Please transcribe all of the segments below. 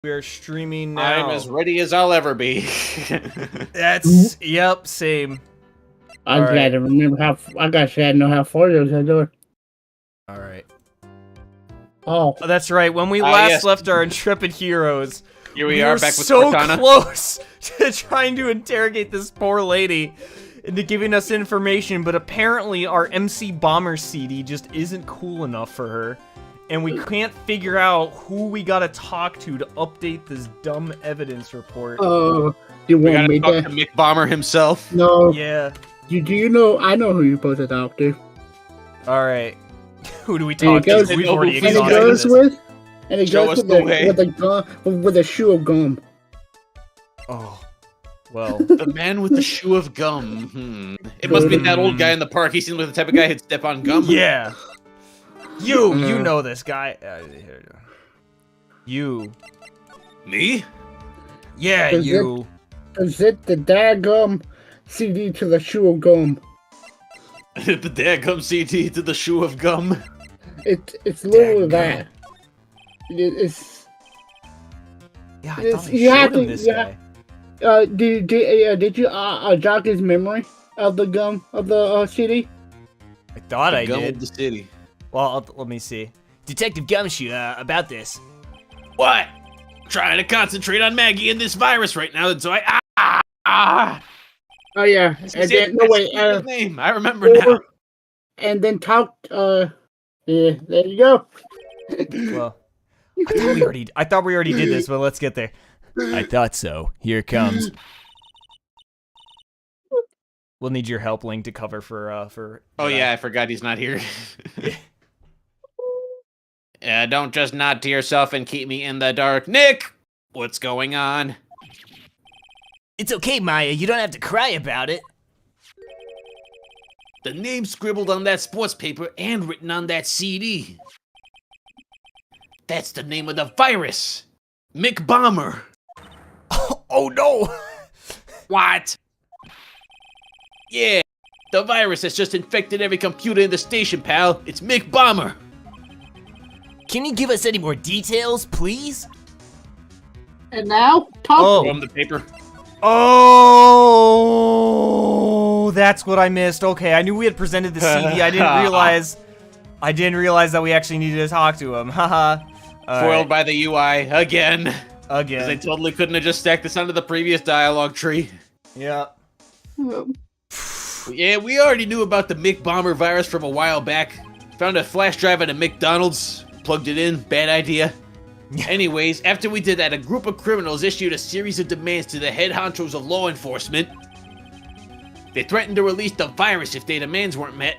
We are streaming now. I'm as ready as I'll ever be. Yep, same. I gotta remember how. I gotta know how far those are doing. All right. Oh, that's right. When we last left our intrepid heroes, here we are back with so Cortana. Close to trying to interrogate this poor lady into giving us information, but apparently our MC Bomber CD just isn't cool enough for her. And we can't figure out who we gotta talk to update this dumb evidence report. oh, you We want gotta me talk to? to Mick Bomber himself. No. Yeah. Do you know? I know who you're supposed to talk to. All right. Who do we talk to? We've already And it exhausted goes this. with. And it Show goes us with the way. with a shoe of gum. Oh, well. The man with the shoe of gum. It must be that old guy in the park. He seems like the type of guy who'd step on gum. Yeah. You know this guy. You. Me? Yeah, you. Is it the daggum CD to the shoe of gum? The daggum CD to the shoe of gum. It's literally that. It's. Yeah, I It's- thought I you have showed him to- this you guy. Did you jog his memory of the gum of the CD? I thought I Gum did. of the city. Well, let me see. Detective Gumshoe, about this. What? Trying to concentrate on Maggie and this virus right now, so I Oh yeah. That's And then, no wait. his name. I remember now. And then talk. Yeah. There you go. Well, I thought we already did this, but let's get there. I thought so. Here it comes. We'll need your help, Link, to cover for. Oh yeah, I forgot he's not here. Don't just nod to yourself and keep me in the dark. Nick! What's going on? It's okay, Maya. You don't have to cry about it. The name scribbled on that sports paper and written on that CD. That's the name of the virus. Mick Bomber. Oh no! What? Yeah, the virus has just infected every computer in the station, pal. It's Mick Bomber. Can you give us any more details, please? And now talk. Oh. From the paper. Oh, that's what I missed. Okay, I knew we had presented the CD. I didn't realize that we actually needed to talk to him. Haha. Foiled by the UI again. Again. Because they totally couldn't have just stacked this onto the previous dialogue tree. Yeah. Yeah, we already knew about the Mick Bomber virus from a while back. Found a flash drive at a McDonald's, plugged it in, bad idea. Anyways, after we did that, a group of criminals issued a series of demands to the head honchos of law enforcement. They threatened to release the virus if their demands weren't met.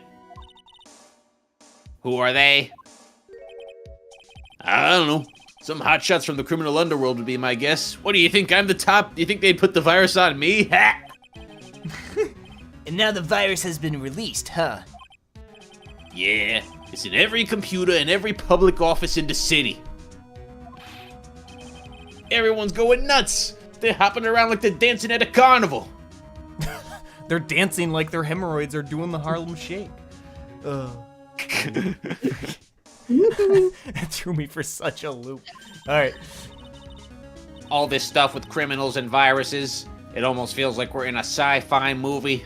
Who are they? I don't know. Some hotshots from the criminal underworld would be my guess. What do you think, I'm the top? Do you think they'd put the virus on me? Ha! And now the virus has been released, huh? Yeah, it's in every computer and every public office in the city. Everyone's going nuts. They're hopping around like they're dancing at a carnival. They're dancing like their hemorrhoids are doing the Harlem Shake. That threw me for such a loop. Alright. All this stuff with criminals and viruses. It almost feels like we're in a sci-fi movie.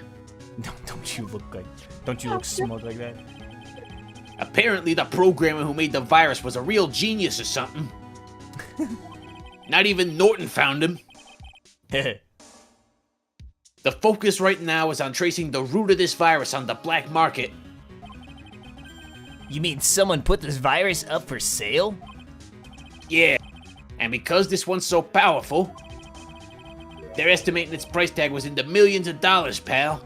Don't you look smug like that? Apparently the programmer who made the virus was a real genius or something. Not even Norton found him. The focus right now is on tracing the root of this virus on the black market. You mean someone put this virus up for sale? Yeah, and because this one's so powerful, they're estimating its price tag was in the millions of dollars, pal.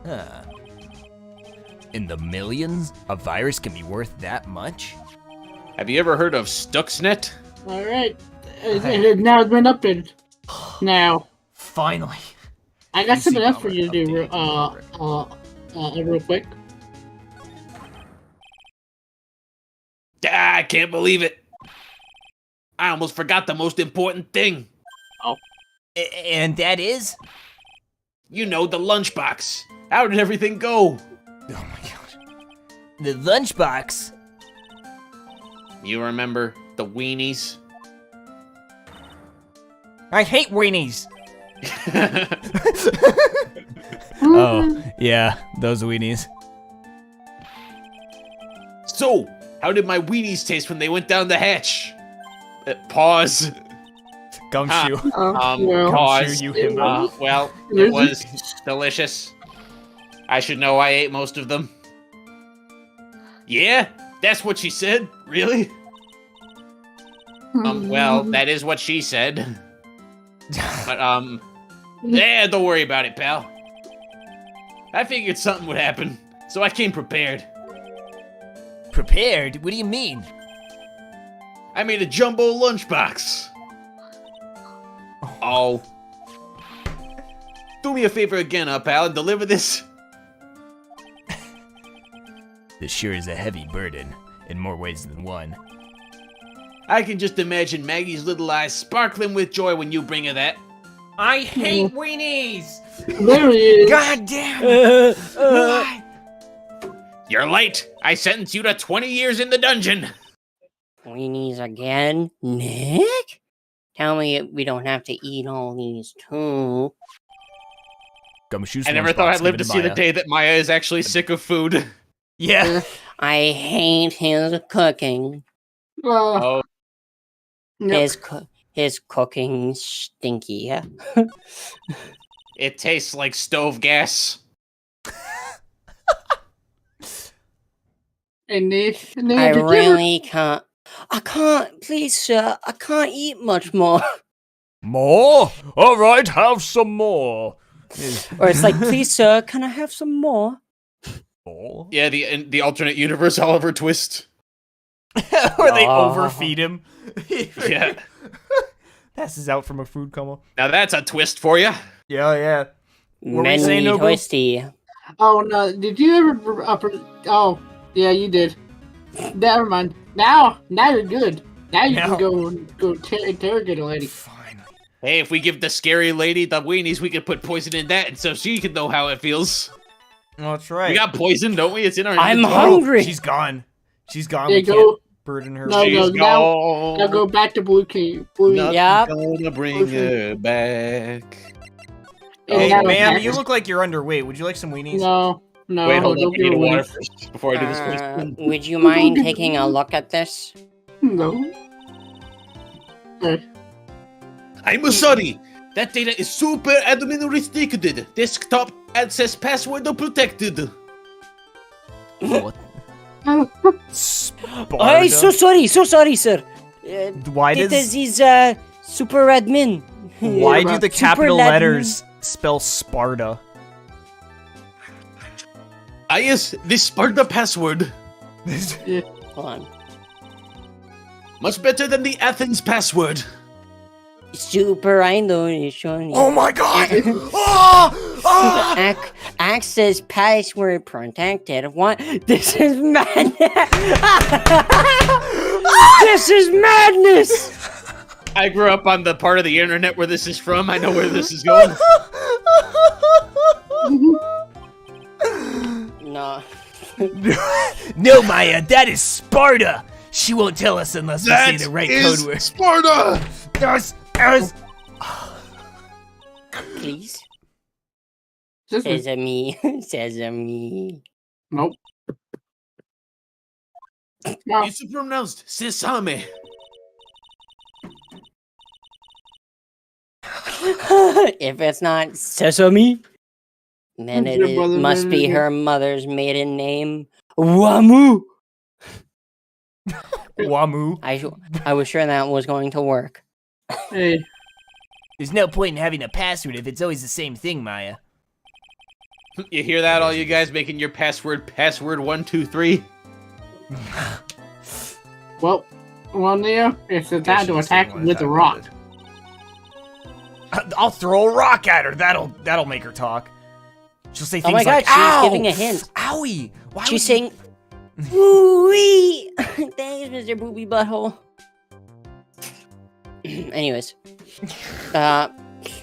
Huh. In the millions? A virus can be worth that much? Have you ever heard of Stuxnet? All right. It now has been updated. Now. Finally. I got PC something else for Bomber you to do. Real quick. I can't believe it. I almost forgot the most important thing. Oh. And that is? You know, the lunchbox. How did everything go? Oh my gosh. The lunchbox? You remember the weenies? I hate weenies. Oh, yeah, those weenies. So, how did my weenies taste when they went down the hatch? Pause. Gumshoe. Well, Pause. you himbo. Well, it was delicious. I should know I ate most of them. Yeah, that's what she said. Really? Well, that is what she said. But, yeah, don't worry about it, pal. I figured something would happen, so I came prepared. Prepared? What do you mean? I made a jumbo lunchbox. Oh. Do me a favor again, pal, and deliver this. This sure is a heavy burden, in more ways than one. I can just imagine Maggie's little eyes sparkling with joy when you bring her that. I hate weenies! there he is. God damn! Why? You're late. I sentence you to 20 years in the dungeon. Weenies again? Nick? Tell me we don't have to eat all these too. Gumshoe's I never thought I'd live to see the day that Maya is actually sick of food. Yeah. I hate his cooking. Oh, Yep. His cooking stinky. it tastes like stove gas. And I did you ever- really can't. I can't, please, sir. I can't eat much more. More? Alright, have some more. Or it's like, please, sir, can I have some more? More? Yeah, the alternate universe Oliver Twist. Or they Oh. overfeed him. Yeah. Passes out from a food coma. Now that's a twist for you. Yeah, yeah. What were you saying, Many Nobu? twisty. Oh no! Did you ever? Oh yeah, you did. Never mind. Now you're good. Now you Now- can go interrogate a lady. Fine. Hey, if we give the scary lady the weenies, we could put poison in that, and so she can know how it feels. Oh, that's right. We got poison, don't we? It's in our. I'm inventory. hungry. She's gone. She's gone. There We you go. can't burden her. No, She's now gone. go back to Blue King. Blue. Nothing's Yep. gonna bring her back. And Hey, now ma'am, back- you look like you're underweight. Would you like some weenies? No. Wait, hold on. don't I need give a away. water first before I do this question. Would you mind taking a look at this? No. Okay. I'm sorry. That data is super admin restricted. Desktop access password protected. What? I'm Sparta? so sorry, sir. Why This does is super admin. why do the Super capital admin. letters spell Sparta? Yes, the Sparta password. Hold on. Much better than the Athens password. Super, I know it's showing. Oh my god! oh! Oh! Access password protected. What? This is madness. This is madness. I grew up on the part of the internet where this is from. I know where this is going. No. No, Maya, that is Sparta. She won't tell us unless we say the right code word. Sparta! Yes. Please. This is Sesame. Sesame. nope. No. It's pronounced sesame. If it's not sesame, then Who's it your brother must be name? her mother's maiden name. Wamu. Wamu. I was sure that was going to work. Hey. There's no point in having a password if it's always the same thing, Maya. You hear that, all you guys making your password 123? Well, Neo, it's the time to attack with a rock. I'll throw a rock at her. That'll make her talk. She'll say Oh things my god, like, she's "Ow! giving a hint. Owie!" Why She's would saying, "Woo-wee!" Thanks, Mr. Booby Butthole. Anyways,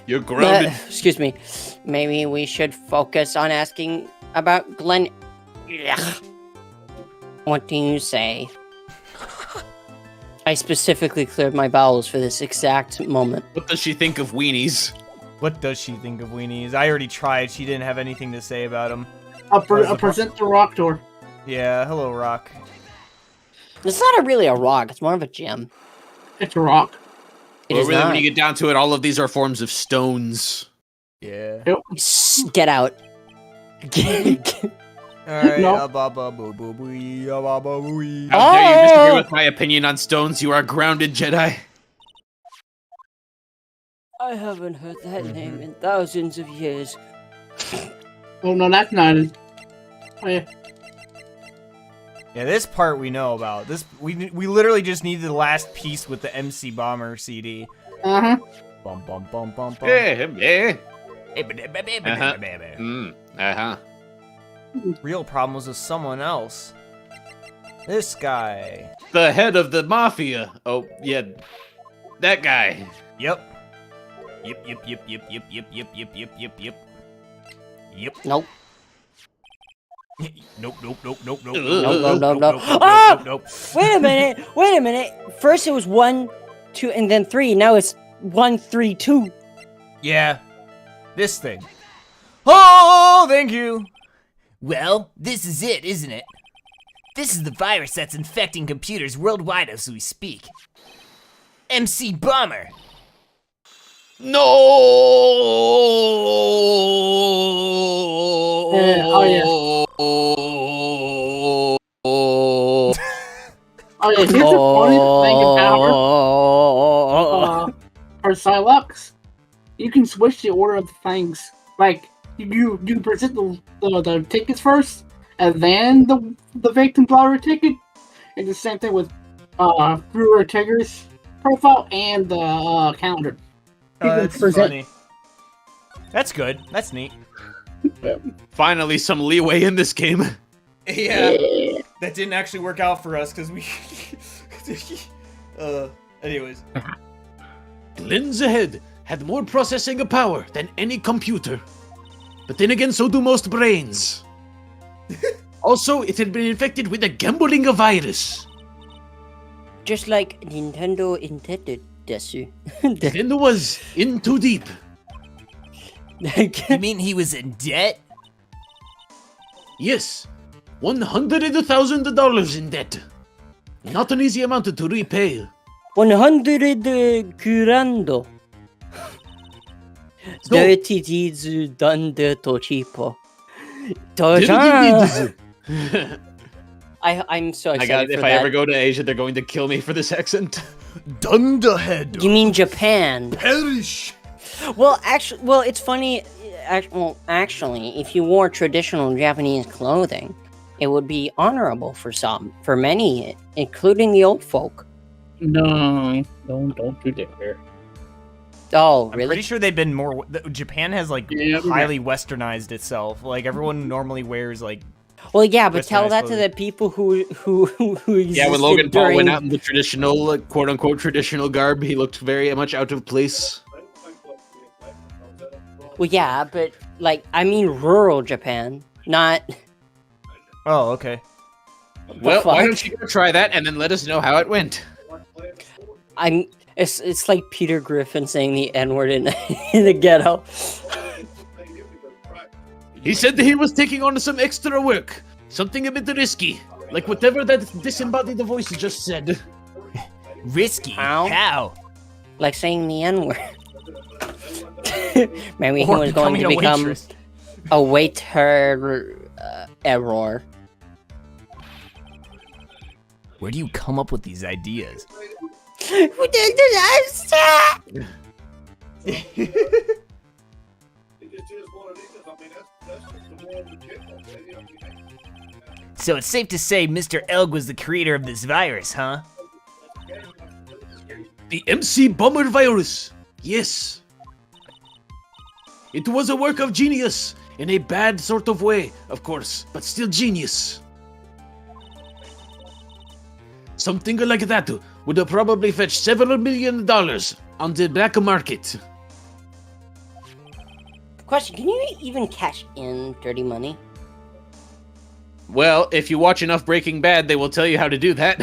You're grounded. excuse me. Maybe we should focus on asking about Glenn. Ugh. What do you say? I specifically cleared my bowels for this exact moment. What does she think of weenies? What does she think of weenies? I already tried. She didn't have anything to say about them. I'll present the rock to her. Yeah, hello, Rock. It's not really a rock. It's more of a gem. It's a rock. It is really, not. when you get down to it, all of these are forms of stones. Yeah. Get out. Alright, No. How dare you disagree with my opinion on stones? You are grounded, Jedi. I haven't heard that name in thousands of years. Oh no, that's not it. Oh, yeah. Yeah, this part we know about. This we literally just needed the last piece with the MC Bomber CD. Uh-huh. Bum bum bum bum bum. Yeah. Real problem was with someone else. This guy. The head of the mafia. Oh, yeah. That guy. Yep. Yep. Nope. Nope. No. Ah! Wait a minute. First it was 1, 2, and then 3. Now it's 1, 3, 2. Yeah. This thing. Oh, thank you. Well, this is it, isn't it? This is the virus that's infecting computers worldwide as we speak. MC Bomber! No! Oh yeah, here's the funny thing about her Psylocke. You can switch the order of the things. Like you present the tickets first, and then the victim blower ticket. And the same thing with Brewer Tigger's profile and the calendar. You can That's present- funny. That's good. That's neat. Finally, some leeway in this game. Yeah. That didn't actually work out for us because we. Anyways. Lens ahead had more processing power than any computer. But then again, so do most brains. Also, it had been infected with a gambling virus. Just like Nintendo intended, desu. Nintendo was in too deep. You mean he was in debt? Yes, $100,000 in debt. Not an easy amount to repay. 100 curando. So- Dirty deeds done dirty cheapo. I'm so I excited got it. for If that. I ever go to Asia, they're going to kill me for this accent. Dunderhead. You mean Japan? Perish. Well, it's funny. Actually, if you wore traditional Japanese clothing, it would be honorable for many, including the old folk. No, don't do that. Oh, I'm really? pretty sure they've been more. Japan has like Yeah, highly westernized itself. Like everyone normally wears like. Well, yeah, but tell Westernized that to clothing. the people who Yeah, when existed Logan Paul during... went out in the traditional, quote-unquote, traditional garb, he looked very much out of place. Well, yeah, but like I mean, rural Japan, not. Oh, okay. Well, fuck? why don't you go try that and then let us know how it went? It's like Peter Griffin saying the N-word in in the ghetto. He said that he was taking on some extra work, something a bit risky, like whatever that disembodied voice just said. Risky? How? How? Like saying the N-word. Maybe he Or was going to becoming a become waitress. a waiter error. Where do you come up with these ideas? So it's safe to say Mr. Elg was the creator of this virus, huh? The MC Bomber virus. Yes. It was a work of genius, in a bad sort of way, of course, but still genius. Something like that would have probably fetched several $1 million on the black market. Question: can you even cash in dirty money? Well, if you watch enough Breaking Bad, they will tell you how to do that.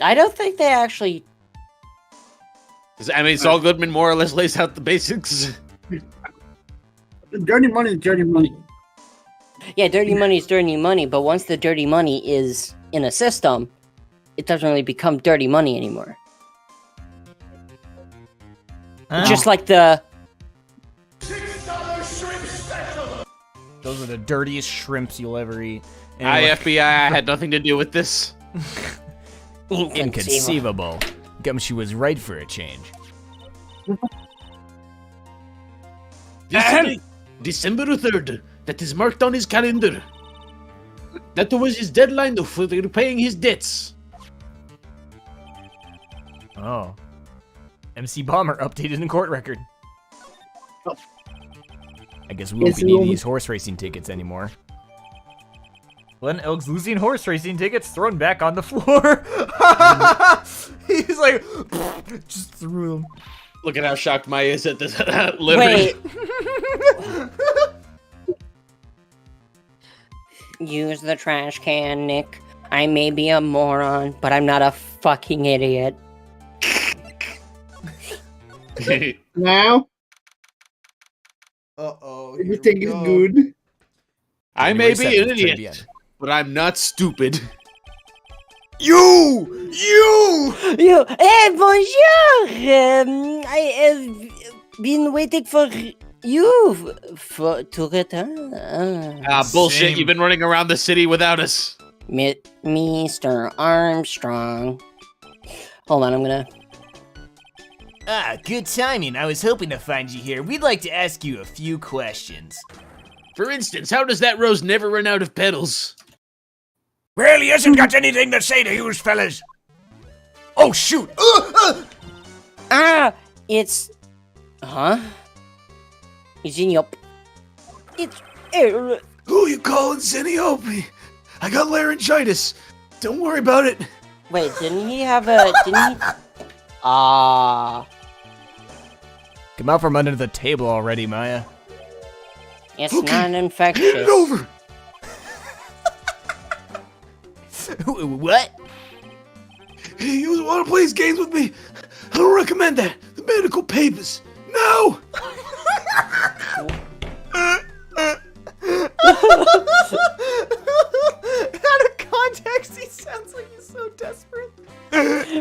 I don't think they actually. I mean, Saul Goodman more or less lays out the basics. Dirty money is dirty money. Yeah, dirty money is dirty money, but once the dirty money is in a system, it doesn't really become dirty money anymore. Just like the. Those are the dirtiest shrimps you'll ever eat. Hi, Anyway. FBI, I had nothing to do with this. Inconceivable. Gumshoe was right for a change. December 3rd. That is marked on his calendar. That was his deadline for repaying his debts. Oh. MC Bomber updated in court record. I guess we won't be needing these horse racing tickets anymore. Glenn Elk's losing horse racing tickets thrown back on the floor. He's like, just threw them. Look at how shocked Maya is at this. Literally. Wait. Use the trash can, Nick. I may be a moron, but I'm not a fucking idiot. Now, Uh-oh. everything is good. I may be an January 7th, idiot, but I'm not stupid. You! You, bonjour! I have been waiting for you to return. Bullshit, Same. you've been running around the city without us. Mr. Armstrong. Hold on, I'm gonna. Ah, good timing. I was hoping to find you here. We'd like to ask you a few questions. For instance, how does that rose never run out of petals? Well, he hasn't got anything to say to you fellas. Oh, shoot. It's. Huh? It's in your. It's. Who you calling Zeniope? I got laryngitis. Don't worry about it. Wait, didn't he have a. Didn't he. Come out from under the table already, Maya. It's not infectious. over. What? Hey, you want to play these games with me? I don't recommend that. The medical papers. No! Out of context, he sounds like he's so desperate.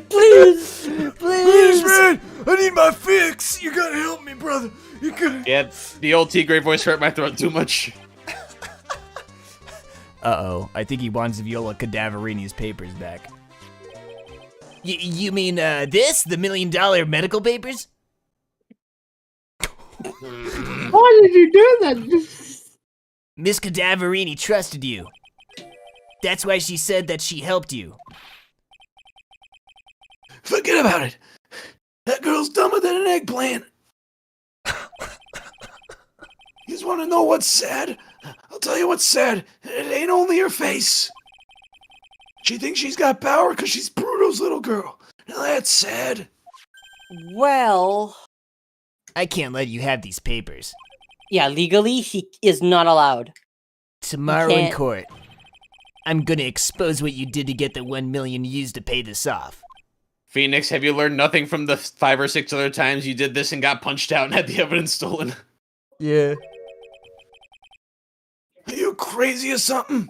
Please! Please! man! I need my fix! You gotta help me, brother! You gotta... Yeah, the old Tigray voice hurt my throat too much. Uh-oh. I think he wants Viola Cadaverini's papers back. You mean, this? The $1 million medical papers? Why did you do that? Miss Cadaverini trusted you. That's why she said that she helped you. Forget about it. That girl's dumber than an eggplant. You just want to know what's sad? I'll tell you what's sad. It ain't only her face. She thinks she's got power because she's Bruto's little girl. Now that's sad. Well. I can't let you have these papers. Yeah, legally, he is not allowed. Tomorrow You in can't- court, I'm gonna expose what you did to get the $1 million used to pay this off. Phoenix, have you learned nothing from the 5 or 6 other times you did this and got punched out and had the evidence stolen? Yeah. Are you crazy or something?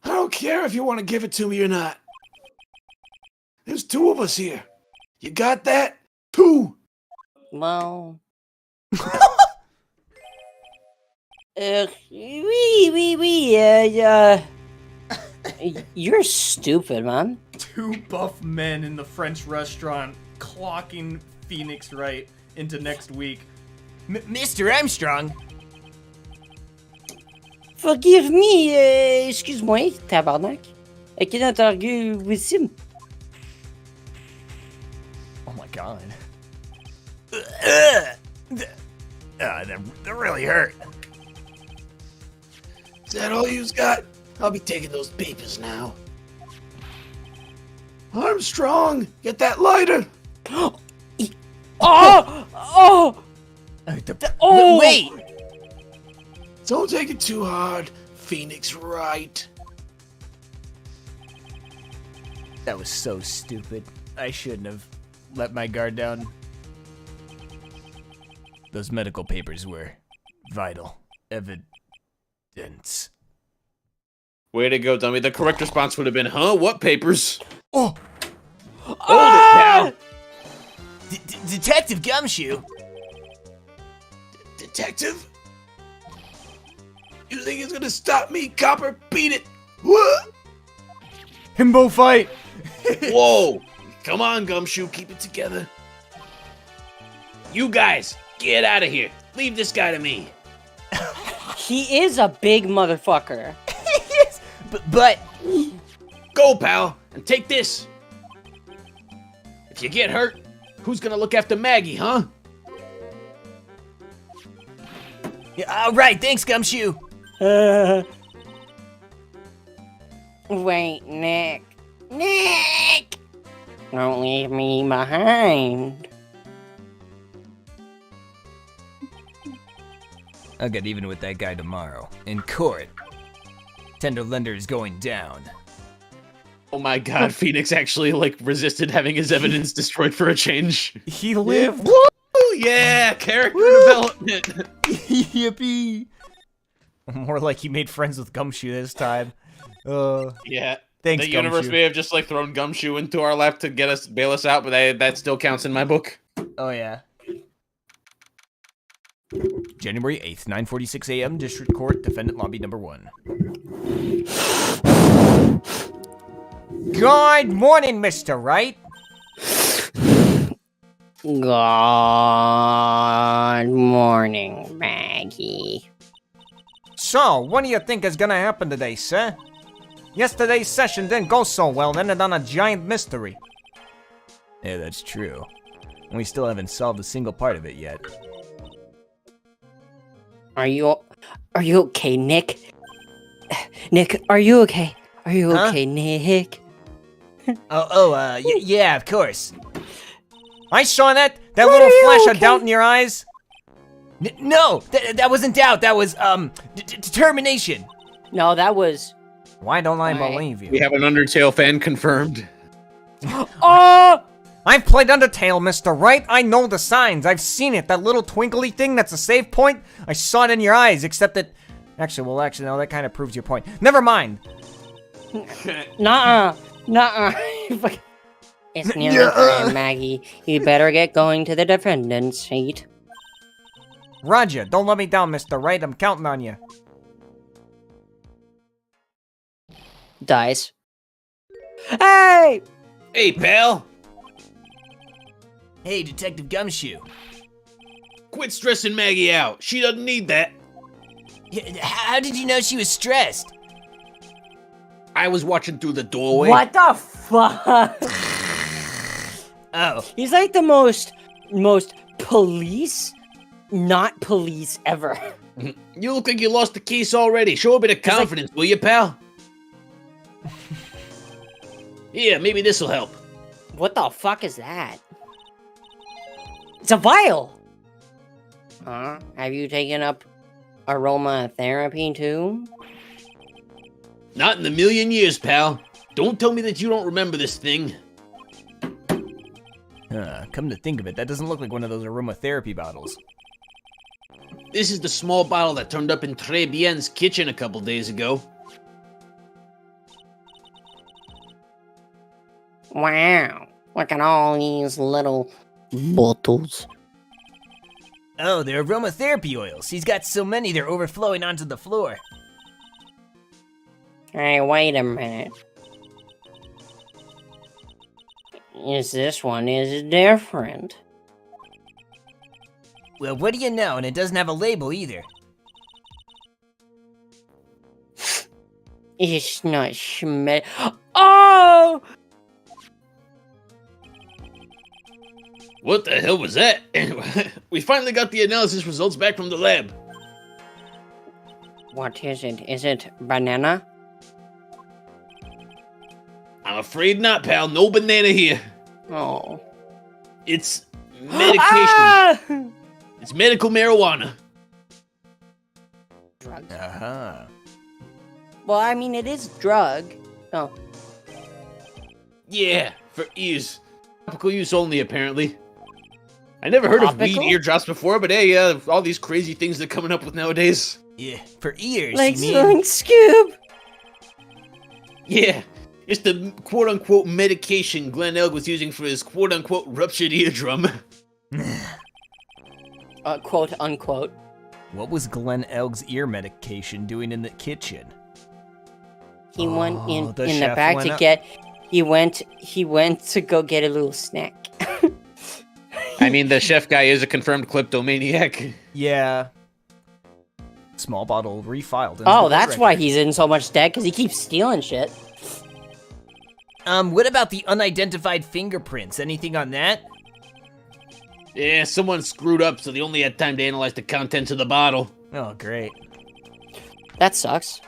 I don't care if you want to give it to me or not. There's 2 of us here. You got that? 2. Well. You're stupid, man. 2 buff men in the French restaurant clocking Phoenix Wright into next week. Mr. Armstrong, Forgive me, excuse-moi, tabarnak. I cannot argue with him. Oh my god. that really hurt. Is that all you've got? I'll be taking those papers now. Armstrong, get that lighter. Oh! Oh! Oh! Wait! Don't take it too hard, Phoenix Wright. That was so stupid. I shouldn't have let my guard down. Those medical papers were vital evidence. Way to go, dummy. The correct response would have been, huh? What papers? Oh! Hold it, pal. Detective Gumshoe? Detective? You think it's gonna stop me, Copper? Beat it! What? Himbo fight! Whoa! Come on, Gumshoe, keep it together. You guys, get out of here. Leave this guy to me. He is a big motherfucker. Yes, but Go, pal, and take this. If you get hurt, who's gonna look after Maggie, huh? yeah, all right, thanks, Gumshoe. Wait, Nick. Nick! Don't leave me behind. I'll get even with that guy tomorrow. In court. Tender lender is going down. Oh my god, Phoenix actually, resisted having his evidence destroyed for a change. He lived! Woo! Yeah, character development. Yippee! More like he made friends with Gumshoe this time. Yeah. Thanks, The universe Gumshoe. may have just thrown Gumshoe into our lap to bail us out, but that still counts in my book. Oh, yeah. January 8th, 9:46 a.m., District Court, Defendant Lobby Number 1. Good morning, Mr. Wright. Good morning, Maggie. So, what do you think is gonna happen today, sir? Yesterday's session didn't go so well, ended on a giant mystery. Yeah, that's true. We still haven't solved a single part of it yet. Are you okay, Nick? Nick, are you okay? Are you Huh? okay, Nick? Yeah, of course. I saw that little flash of doubt in your eyes. No, that wasn't doubt, that was, determination. No, that was... Why don't I Why? believe you? We have an Undertale fan confirmed. Oh! I've played Undertale, Mr. Wright. I know the signs. I've seen it. That little twinkly thing that's a save point. I saw it in your eyes, except that... Actually, no, that kind of proves your point. Never mind. Nuh-uh. Nuh-uh. It's nearly time, Maggie. You better get going to the defendant's seat. Roger. Don't let me down, Mr. Wright. I'm counting on you. Dies. Hey! Hey, pal! Hey, Detective Gumshoe. Quit stressing Maggie out. She doesn't need that. How did you know she was stressed? I was watching through the doorway. What the fuck? Oh, He's like the most police, not police ever. You look like you lost the case already. Show a bit of confidence, will you, pal? Yeah, maybe this'll help. What the fuck is that? It's a vial! Huh? Have you taken up aromatherapy too? Not in a million years, pal. Don't tell me that you don't remember this thing. Come to think of it, that doesn't look like one of those aromatherapy bottles. This is the small bottle that turned up in Très Bien's kitchen a couple days ago. Wow. Look at all these little bottles. oh, they're aromatherapy oils. He's got so many, they're overflowing onto the floor. Hey, wait a minute. This one is different. Well, what do you know? And it doesn't have a label either. It's not Schmidt. Oh! What the hell was that? Anyway, we finally got the analysis results back from the lab. What is it? Is it banana? I'm afraid not, pal. No banana here. Oh. It's medication. Ah! It's medical marijuana. Drug. Uh-huh. Well, I mean, it is drug. Oh. Yeah, for ears. Topical use only, apparently. I never heard of weed Topical? eardrops before, but hey, all these crazy things they're coming up with nowadays. Yeah, for ears, Like you mean? throwing Scoob. Yeah, it's the quote-unquote medication Glenn Elg was using for his quote-unquote ruptured eardrum. Quote unquote. What was Glenn Elg's ear medication doing in the kitchen? He went in the the chef back went to up? get. He went to go get a little snack. I mean, the chef guy is a confirmed kleptomaniac. Yeah. Small bottle refiled. Oh, that's why he's in so much debt, because he keeps stealing shit. What about the unidentified fingerprints? Anything on that? Yeah, someone screwed up, so they only had time to analyze the contents of the bottle. Oh, great. That sucks.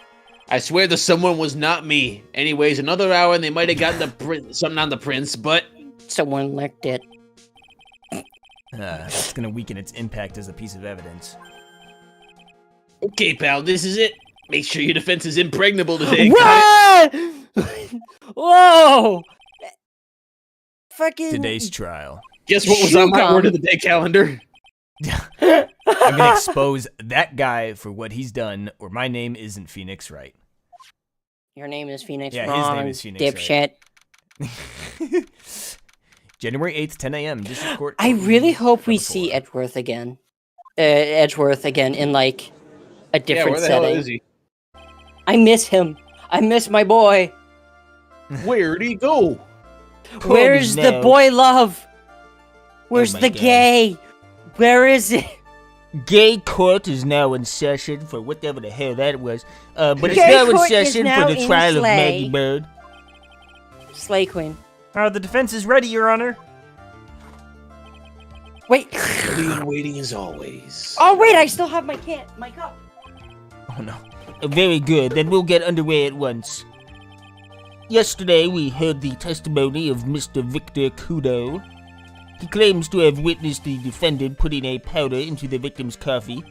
I swear the someone was not me. Anyways, another hour and they might have gotten something on the prints, but... Someone licked it. That's gonna weaken its impact as a piece of evidence. Okay, pal, this is it. Make sure your defense is impregnable today. What? Whoa! Fucking. Today's trial. Guess what was on my Shoe word gum. of the day calendar? I'm gonna expose that guy for what he's done, or my name isn't Phoenix Wright. Your name is Phoenix. Yeah, Wrong, his name is Phoenix dipshit. January 8th, 10 a.m. District Court. I really hope we Number see 4. Edgeworth again in like a Yeah, different where the hell setting. is he? I miss him. I miss my boy. Where'd he go? Where's the no. boy love? Where's my the God. gay? Where is it? Gay court is now in session for whatever the hell that was. But it's Gay now in court is session now for the in trial of Slay. Maggie Bird. Slay Queen. The defense is ready, Your Honor. Wait. Ready and waiting as always. Oh wait, I still have my cup. Oh no. Very good, then we'll get underway at once. Yesterday, we heard the testimony of Mr. Victor Kudo. He claims to have witnessed the defendant putting a powder into the victim's coffee.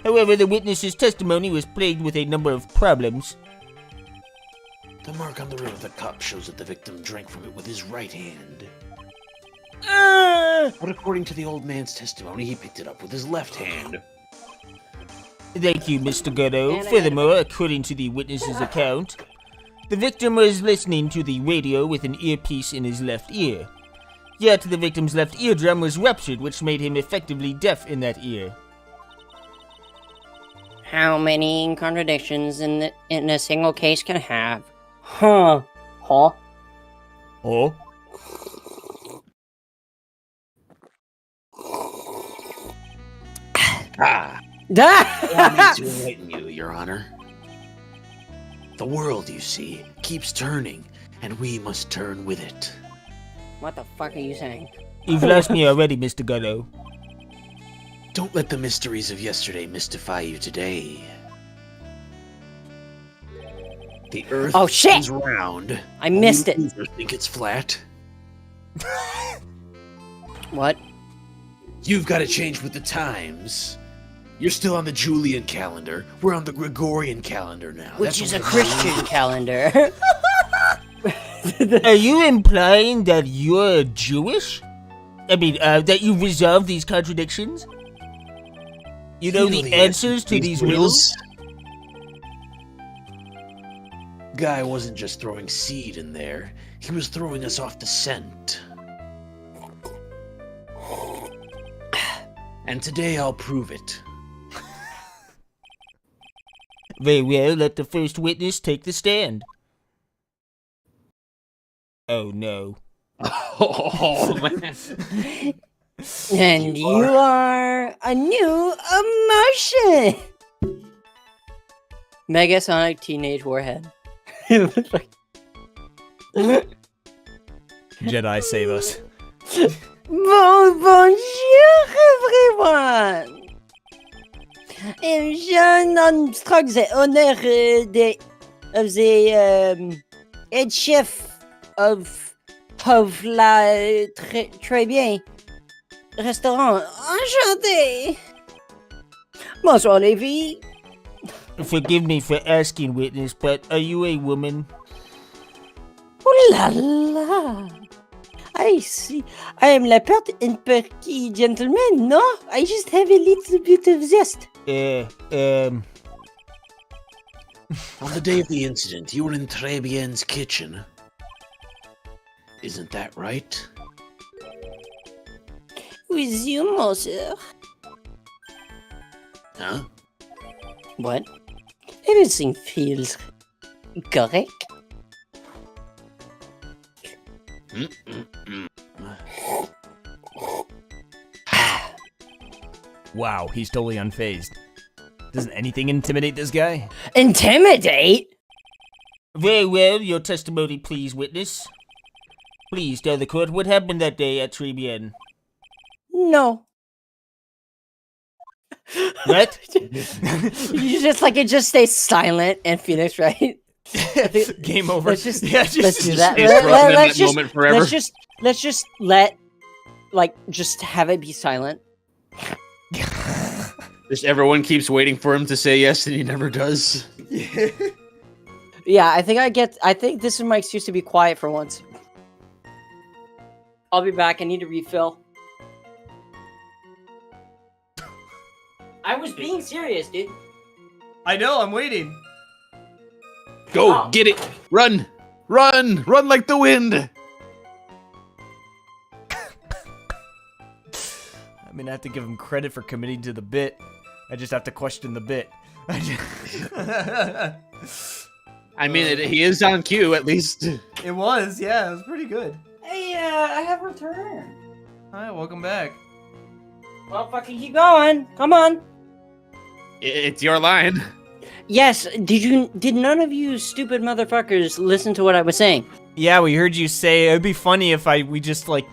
However, the witness's testimony was plagued with a number of problems. The mark on the rim of the cup shows that the victim drank from it with his right hand. But according to the old man's testimony, he picked it up with his left hand. Thank you, Mr. Gutto. Furthermore, according to the witness's account, the victim was listening to the radio with an earpiece in his left ear. Yet the victim's left eardrum was ruptured, which made him effectively deaf in that ear. How many contradictions in a single case can I have? Huh? Oh? Ah! Allow me what to enlighten you, Your Honor. The world, you see, keeps turning, and we must turn with it. the fuck are you saying? You've lost me already, Mr. Gutto. Don't let the mysteries of yesterday mystify you today. The Earth Oh, shit! is round. I missed it. You think it's flat? What? You've got to change with the times. You're still on the Julian calendar. We're on the Gregorian calendar now. Which That's is a what- Christian calendar. Are you implying that you're Jewish? I mean, that you've resolved these contradictions? You know the answers to these riddles? Guy wasn't just throwing seed in there. He was throwing us off the scent. And today I'll prove it. Very well, let the first witness take the stand. Oh no. Oh, man. And you are a new emotion. Megasonic Teenage Warhead. Jedi save us. Bonjour everyone. Je struck the honor of the head chef of la très bien restaurant. Enchanté. Bonsoir les filles. Forgive me for asking, witness, but are you a woman? Ooh la la. I see. I am la pert and perky gentleman, no? I just have a little bit of zest. On the day of the incident, you were in Trebien's kitchen. Isn't that right? With you, monsieur. Huh? What? Everything feels correct. Wow, he's totally unfazed. Doesn't anything intimidate this guy? Intimidate? Very well, your testimony, please, witness. Please tell the court what happened that day at Tribien. No. What? You just like it just stays silent and Phoenix, right? Game over. Let's just yeah, just, let's do that. Is frozen in Let's that just moment forever. let's just let just have it be silent. Just everyone keeps waiting for him to say yes, and he never does. Yeah, I think this is my excuse to be quiet for once. I'll be back. I need to refill. I was being serious, dude. I know, I'm waiting. Go, Oh. get it! Run! Run! Run like the wind! I'm gonna have to give him credit for committing to the bit. I just have to question the bit. I mean, he is on cue, at least. It was, yeah, it was pretty good. Hey, I have returned. Alright, welcome back. Well, fucking keep going. Come on. It's your line. Yes. Did none of you stupid motherfuckers listen to what I was saying? Yeah, we heard you say it'd be funny if we just like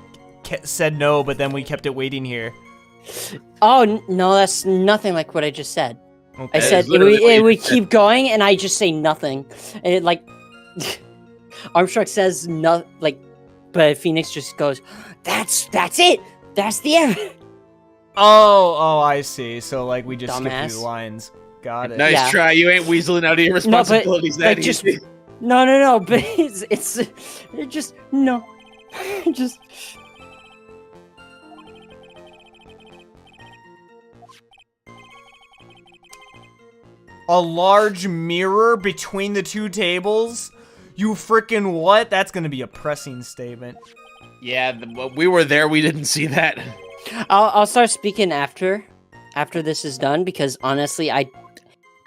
said no, but then we kept it waiting here. Oh no, that's nothing like what I just said. Okay. I said it would keep going, and I just say nothing. And it like Armstrong says no, like, but Phoenix just goes, "That's it. That's the end." Oh, I see. So like we just skipped Dumbass. through the lines. Got it. Nice Yeah. try. You ain't weaseling out of your responsibilities that just easy. no, but it's just no, just. A large mirror between the two tables? You frickin' what? That's gonna be a pressing statement. Yeah, we were there. We didn't see that. I'll start speaking after this is done because honestly, I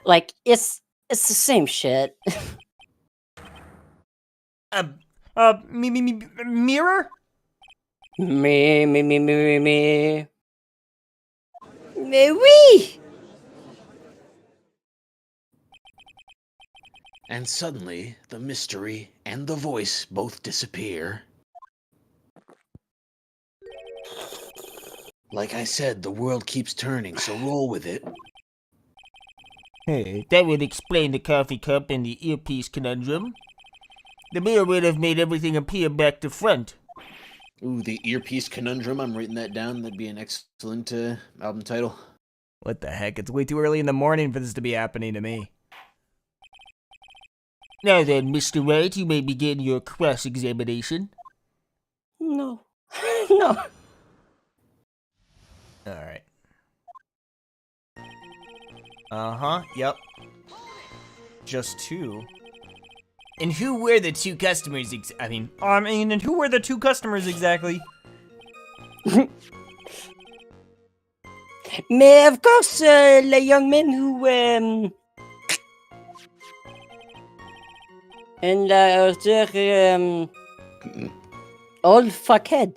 like it's the same shit. Mirror? Me. Oui. And suddenly, the mystery and the voice both disappear. Like I said, the world keeps turning, so roll with it. Hey, that would explain the coffee cup and the earpiece conundrum. The mirror would have made everything appear back to front. Ooh, the earpiece conundrum. I'm writing that down. That'd be an excellent album title. What the heck? It's way too early in the morning for this to be happening to me. Now then, Mr. Wright, you may begin your cross-examination. No. No. Alright. Uh-huh, yep. Just two. And who were the two customers and who were the two customers exactly? Mais of course, the young men who and their old fuckhead.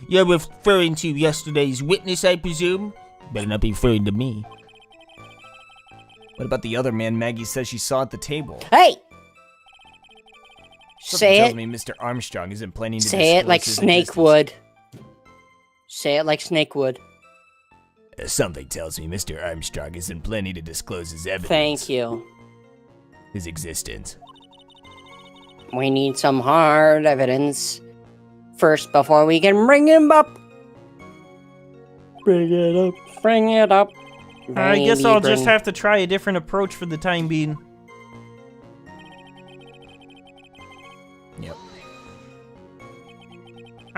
You're referring to yesterday's witness, I presume? Better not be referring to me. What about the other man Maggie says she saw at the table? Hey! Something Say tells it. me Mr. Armstrong isn't planning to Say it disclose like his Snake existence. would. Say it like Snake would. Something tells me Mr. Armstrong isn't planning to disclose his evidence. Thank you. His existence. We need some hard evidence first before we can bring him up. Bring it up. Bring it up. I guess I'll just bring- have to try a different approach for the time being.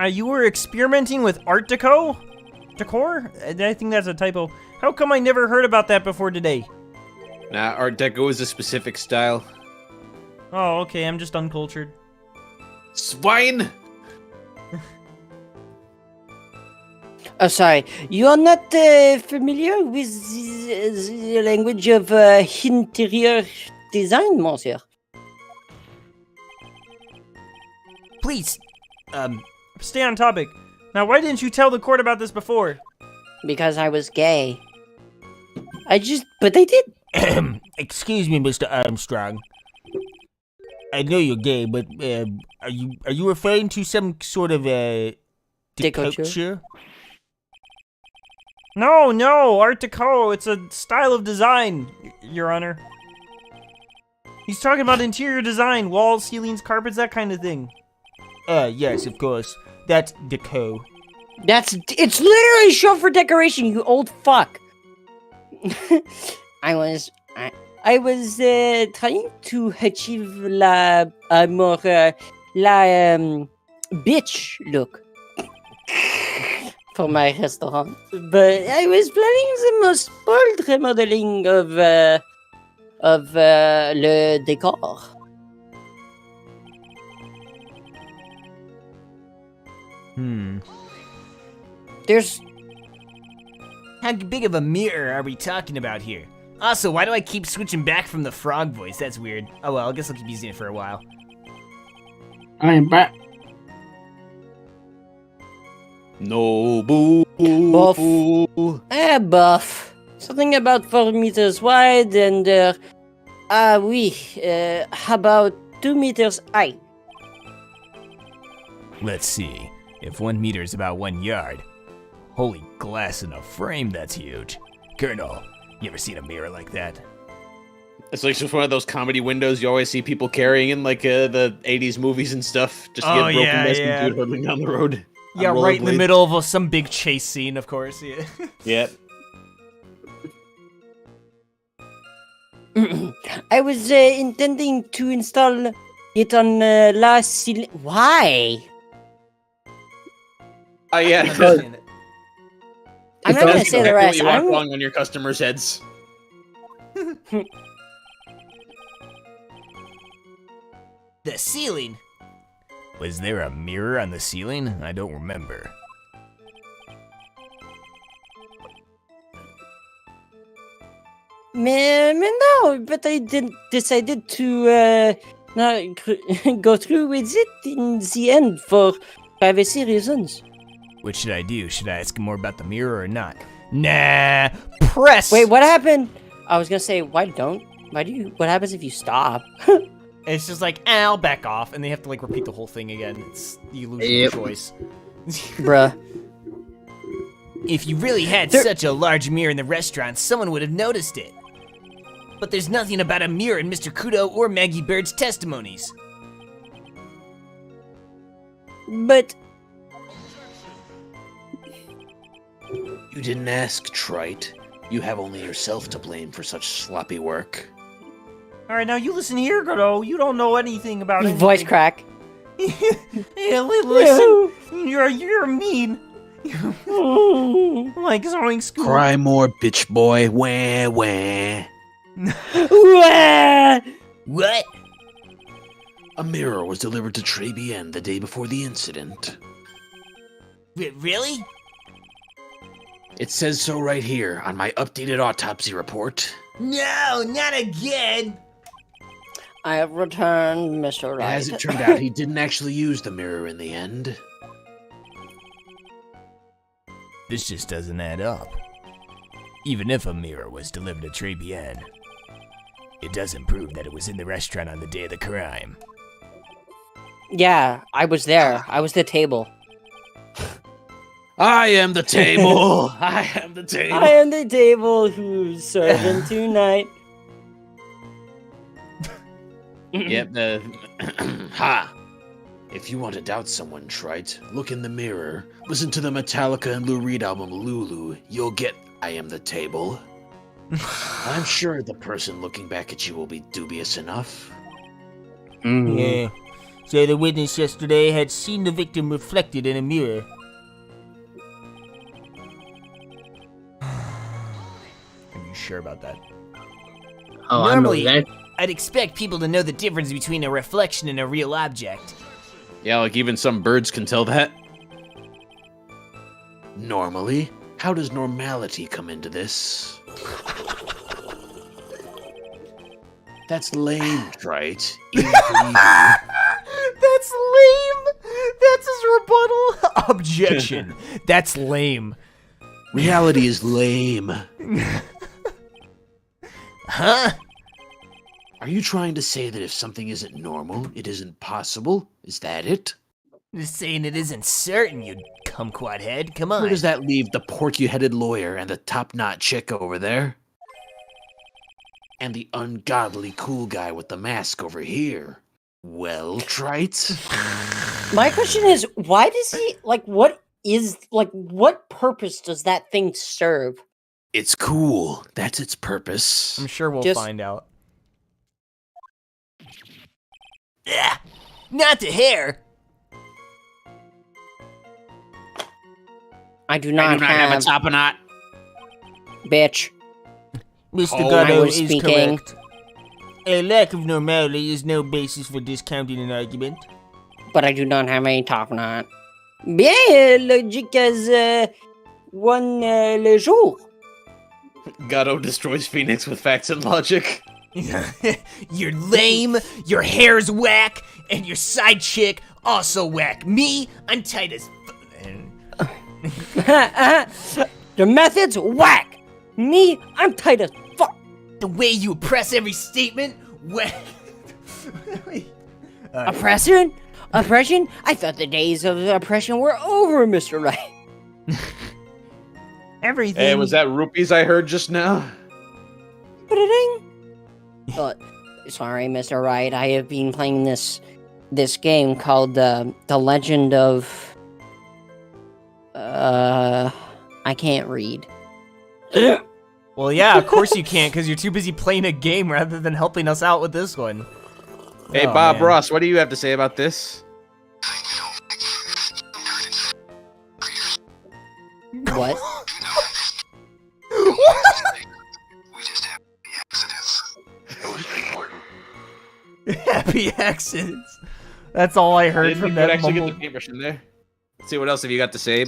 You were experimenting with Art Deco? Decor? I think that's a typo. How come I never heard about that before today? Nah, Art Deco is a specific style. Oh, okay, I'm just uncultured. Swine! Oh, sorry. You are not familiar with the language of interior design, monsieur? Please, Stay on topic. Now, why didn't you tell the court about this before? Because I was gay. But they did. excuse me, Mr. Armstrong. I know you're gay, but are you referring to some sort of Decoture? No, Art Deco. It's a style of design, Your Honor. He's talking about interior design, walls, ceilings, carpets, that kind of thing. Yes, of course. That's deco. It's literally short for decoration, you old fuck. I was trying to achieve la bitch look for my restaurant, but I was planning the most bold remodeling of le décor. There's How big of a mirror are we talking about here? Also, why do I keep switching back from the frog voice? That's weird. Oh well, I guess I'll keep using it for a while. I am back. No boo. Buff. Buff. Something about 4 meters wide and about 2 meters high. Let's see. If 1 meter is about 1 yard. Holy glass in a frame, that's huge. Colonel, you ever seen a mirror like that? It's like just one of those comedy windows you always see people carrying in like the 80s movies and stuff. Just to Oh, get broken yeah, desk yeah. and dude hurtling down the road. Yeah, on right in the rollerblades. middle of some big chase scene, of course. Yeah. Yep. I was intending to install it on la ceiling. Why? Oh yeah. I'm not gonna say the rest. You walk I'm, along on your customers' heads. The ceiling? Was there a mirror on the ceiling? I don't remember. no, but I decided to not go through with it in the end for privacy reasons. What should I do? Should I ask him more about the mirror or not? Nah, press! Wait, what happened? I was gonna say, what happens if you stop? It's just like, I'll back off, and they have to like repeat the whole thing again. You lose your choice. Bruh. If you really had such a large mirror in the restaurant, someone would have noticed it. But there's nothing about a mirror in Mr. Kudo or Maggie Bird's testimonies. But You didn't ask, Trite. You have only yourself to blame for such sloppy work. All right, now you listen here, Godot. You don't know anything about it. voice crack. Yeah, listen. You're mean. Like zoning school. Cry more, bitch boy. Wah, wah. What? A mirror was delivered to Tribulations the day before the incident. Really? It says so right here on my updated autopsy report. No, not again! I have returned, Mr. Wright. As it turned out, he didn't actually use the mirror in the end. This just doesn't add up. Even if a mirror was delivered to Tribulations, it doesn't prove that it was in the restaurant on the day of the crime. Yeah, I was there. I was the table. I am the table! I am the table! I am the table who's serving tonight. Yep, ha! If you want to doubt someone, Trite, look in the mirror, listen to the Metallica and Lou Reed album Lulu, you'll get I Am the Table. I'm sure the person looking back at you will be dubious enough. Yeah. So the witness yesterday had seen the victim reflected in a mirror. Are you sure about that? Oh, Normally, I know that. I'd expect people to know the difference between a reflection and a real object. Yeah, like even some birds can tell that. Normally? How does normality come into this? That's lame, right? That's lame. That's his rebuttal. Objection. That's lame. Reality is lame. Huh? Are you trying to say that if something isn't normal, it isn't possible? Is that it? Just saying it isn't certain, you kumquat head. Come on. Where does that leave the porky-headed lawyer and the top-knot chick over there? And the ungodly cool guy with the mask over here? Well, Trite? My question is, why does he what purpose does that thing serve? It's cool. That's its purpose. I'm sure we'll Just- find out. Ah, not the hair. I do not, have, a top-knot. bitch. Mr. Oh, I Gatto was is speaking. correct. A lack of normality is no basis for discounting an argument. But I do not have a top knot. Bien, logique as one le jour. Gatto destroys Phoenix with facts and logic. You're lame, your hair's whack, and your side chick also whack. Me, I'm tight as The method's whack. Me, I'm tight as fuck. the way you oppress every statement. Whack. Oppression? Oppression? I thought the days of oppression were over, Mr. Wright. Everything. Hey, was that rupees I heard just now? Ba-da-ding. Sorry, Mr. Wright. I have been playing this game called The Legend of. I can't read. Well, yeah, of course you can't, because you're too busy playing a game rather than helping us out with this one. Hey, Oh, Bob man. Ross, what do you have to say about this? What? Happy accidents. That's all I heard from that actually mumble. get the paintbrush in there. Let's see what else have you got to say.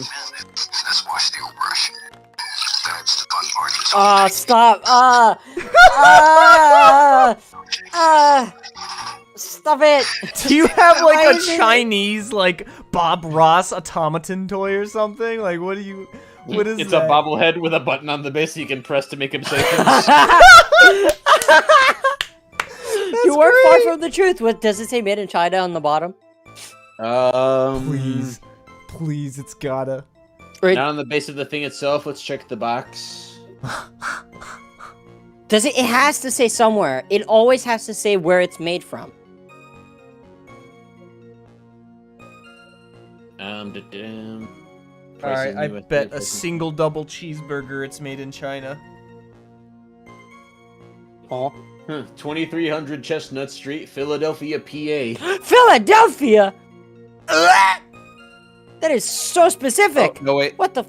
Stop. Stop it. Do you have Why like a is it- Chinese like Bob Ross automaton toy or something? Like what do you? What is It's that? a bobblehead with a button on the base you can press to make him say things. You are far from the truth. What does it say? Made in China on the bottom? Please, please, it's gotta. Or Not on the base of the thing itself. Let's check the box. does it? It has to say somewhere. It always has to say where it's made from. All right, I bet a single double cheeseburger it's made in China. Oh, 2300 Chestnut Street, Philadelphia, PA. Philadelphia. That is so specific. Oh, no, wait. What the?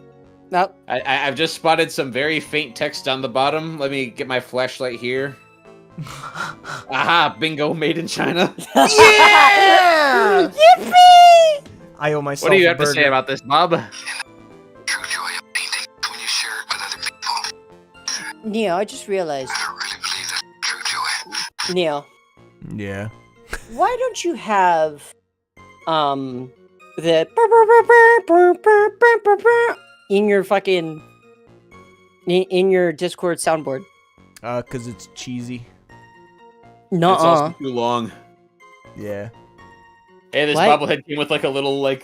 No. I've just spotted some very faint text on the bottom. Let me get my flashlight here. Aha, bingo, made in China. Yeah! Yippee! I owe myself. What do you a have to say burger. about this, Bob? True joy of painting when you share it with other people. Neil, I just realized. I don't really believe that's true joy. Neil, Yeah. why don't you have the in your fucking in your Discord soundboard? Cause it's cheesy. It's Nuh-uh. also too long. Yeah. Hey, this What? bobblehead came with like a little a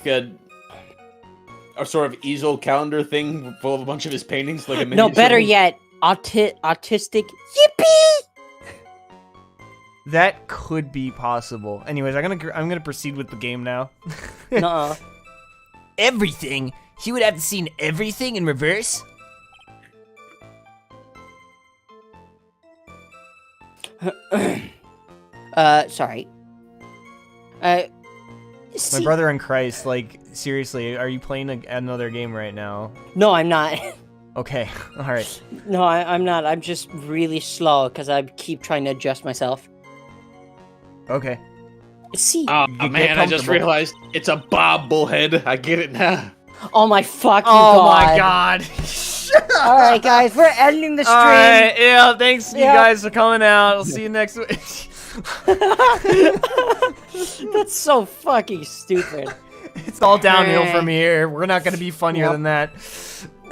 sort of easel calendar thing full of a bunch of his paintings, like a No, miniature better one. yet, autistic. Yippee! That could be possible. Anyways, I'm gonna proceed with the game now. Nuh-uh. Everything? He would have seen everything in reverse? Sorry. My brother in Christ, like, seriously, are you playing another game right now? No, I'm not. Okay, alright. No, I'm not. I'm just really slow because I keep trying to adjust myself. Okay. See? Oh, Get man, I just comfortable. realized it's a bobblehead. I get it now. Oh my fucking Oh god. my god. All right, guys, we're ending the stream. Alright, yeah, thanks you Yeah. guys for coming out. I'll see you next week. That's so fucking stupid. It's all downhill from here. We're not gonna be funnier Yep. than that.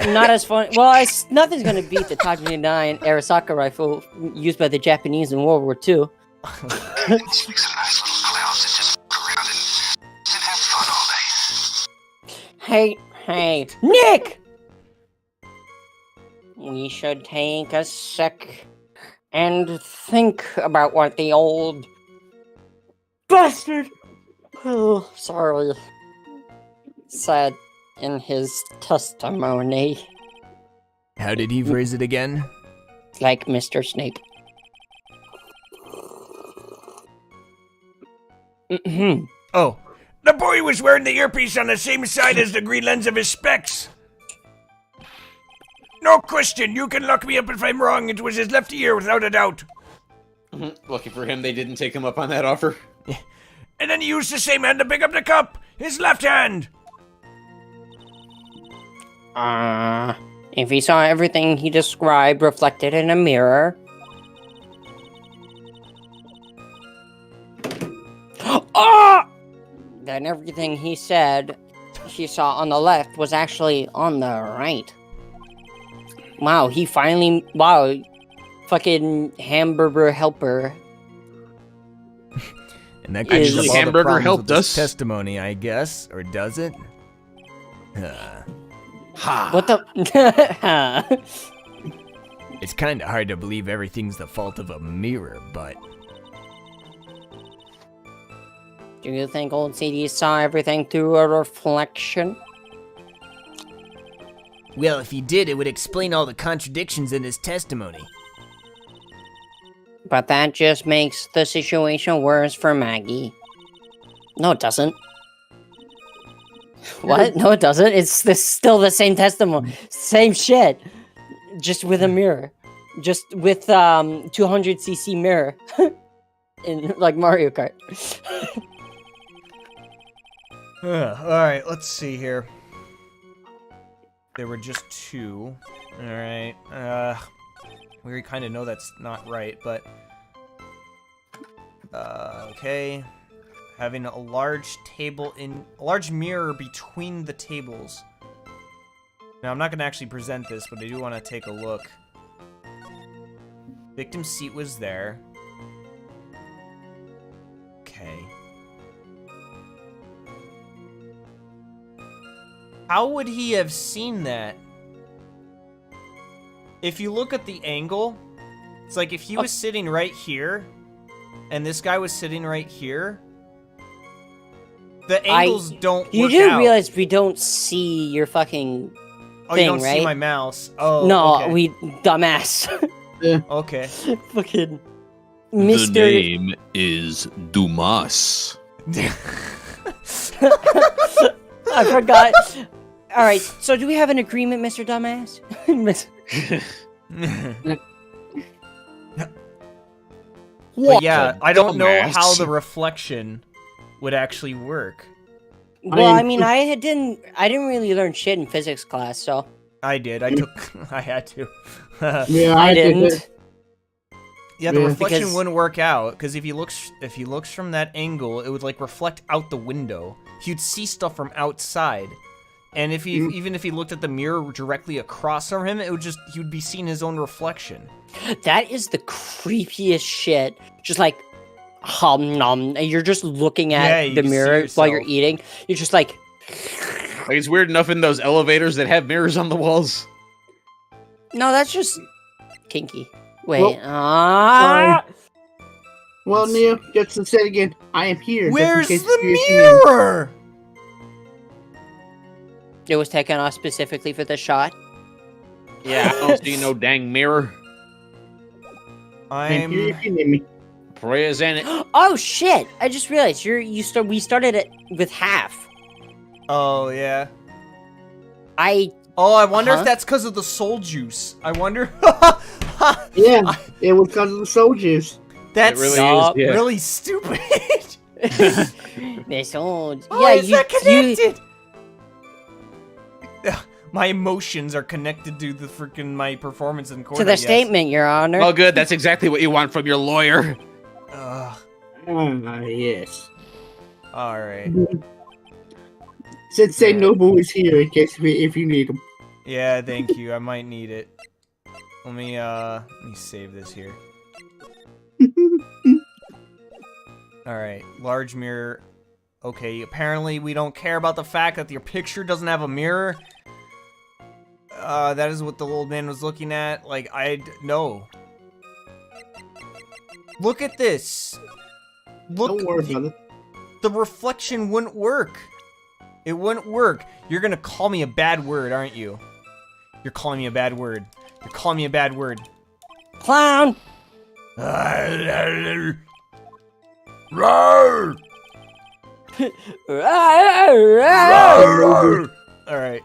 Not as fun. Well, nothing's gonna beat the Type 9 Arisaka rifle used by the Japanese in World War II. These things are nice little clowns that just walk around and have fun all day. Hey, Nick! We should take a sec and think about what the old bastard, oh, sorry, said in his testimony, How did he phrase it again? like Mr. Snape. Oh. The boy was wearing the earpiece on the same side as the green lens of his specs. No question, you can lock me up if I'm wrong. It was his left ear, without a doubt. Lucky for him, they didn't take him up on that offer. And then he used the same hand to pick up the cup. His left hand. If he saw everything he described reflected in a mirror. Then everything he said he saw on the left was actually on the right. Wow, he finally. Wow. Fucking hamburger helper. And that Is- clears up all the Hamburger problems helped with this us. testimony, I guess, or does it? Ha! What the? It's kind of hard to believe everything's the fault of a mirror, but Do you think old CD saw everything through a reflection? Well, if he did, it would explain all the contradictions in his testimony. But that just makes the situation worse for Maggie. No, it doesn't. What? No, it doesn't. It's still the same testimony. Same shit. Just with a mirror. Just with 200cc mirror. In like Mario Kart. Alright, let's see here. There were just two. Alright, we already kind of know that's not right, but... okay. Having a large a large mirror between the tables. Now, I'm not going to actually present this, but I do want to take a look. Victim's seat was there. Okay. How would he have seen that? If you look at the angle, it's like if he was sitting right here, and this guy was sitting right here, the angles don't work You do out. realize we don't see your fucking Oh, thing, you don't right? see my mouse. Oh, no, okay. we dumbass. Okay. Fucking Mr. is Dumas. I forgot. All right, so do we have an agreement, Mr. Dumbass? But yeah, I don't know dumbass. how the reflection would actually work. Well, I mean, I didn't really learn shit in physics class, so I did. I took. I had to. Yeah, I did didn't. it. Yeah, the Yeah. reflection Because- wouldn't work out because if he looks from that angle, it would like reflect out the window. He'd see stuff from outside, and if he even if he looked at the mirror directly across from him, it would just he would be seeing his own reflection. That is the creepiest shit. Just like, nom. And you're just looking at Yeah, you the can see mirror while you're yourself. eating. You're just like, Like, it's weird enough in those elevators that have mirrors on the walls. no, that's just kinky. Wait, Well, Well, Neo, just to say it again, I am here. just in Where's case the you're thinking. mirror? it was taken off specifically for the shot. Yeah, I don't see no dang mirror. I am here I'm if you need me. prayers and it. Oh shit! I just realized we started it with half. Oh yeah. I Oh, I wonder Huh? if that's because of the soul juice. I wonder. Yeah, it was because of the soul juice. That's It really Stop. is. Yeah. really stupid. they sold. Oh, Yeah, is that connected? My emotions are connected to the freaking my performance in court. to the statement, Your Honor. Oh, good. That's exactly what you want from your lawyer. Yes. All right. Sensei Nobu is here in case if you need him. Yeah, thank you. I might need it. Let me save this here. All right, large mirror. Okay, apparently we don't care about the fact that your picture doesn't have a mirror. That is what the old man was looking at. Like, no. Look at this. Look. Don't worry about it. The reflection wouldn't work. It wouldn't work. You're gonna call me a bad word, aren't you? You're calling me a bad word. You're calling me a bad word. Clown. Roar! Roar. Alright.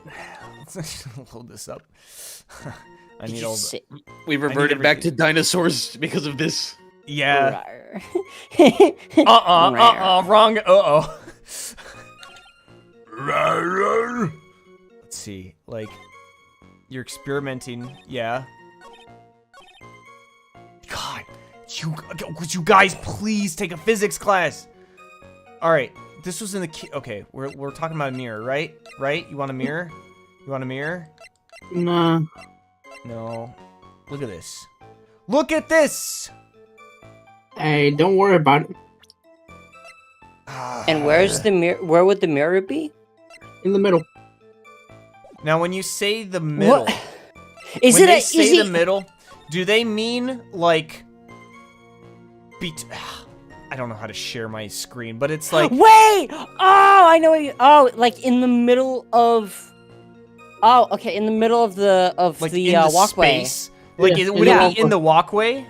Let's hold this up. I need all the... We reverted back to dinosaurs because of this. Yeah. Wrong. Let's see. Like, you're experimenting. Yeah. God. Would you guys please take a physics class? Alright. This was in the... Okay. We're talking about a mirror, right? Right? You want a mirror? You want a mirror? Nah. No. Look at this. Look at this! Hey, don't worry about it. And where's the mirror? Where would the mirror be? In the middle. Now, when you say the middle... What? Is when it they a say the middle, do they mean, like... I don't know how to share my screen, but it's like... Wait! Oh, I know what you... Oh, like in the middle of... Oh, okay, in the middle of the like in the walkway. space? Like, Yeah, would in it be in the walkway?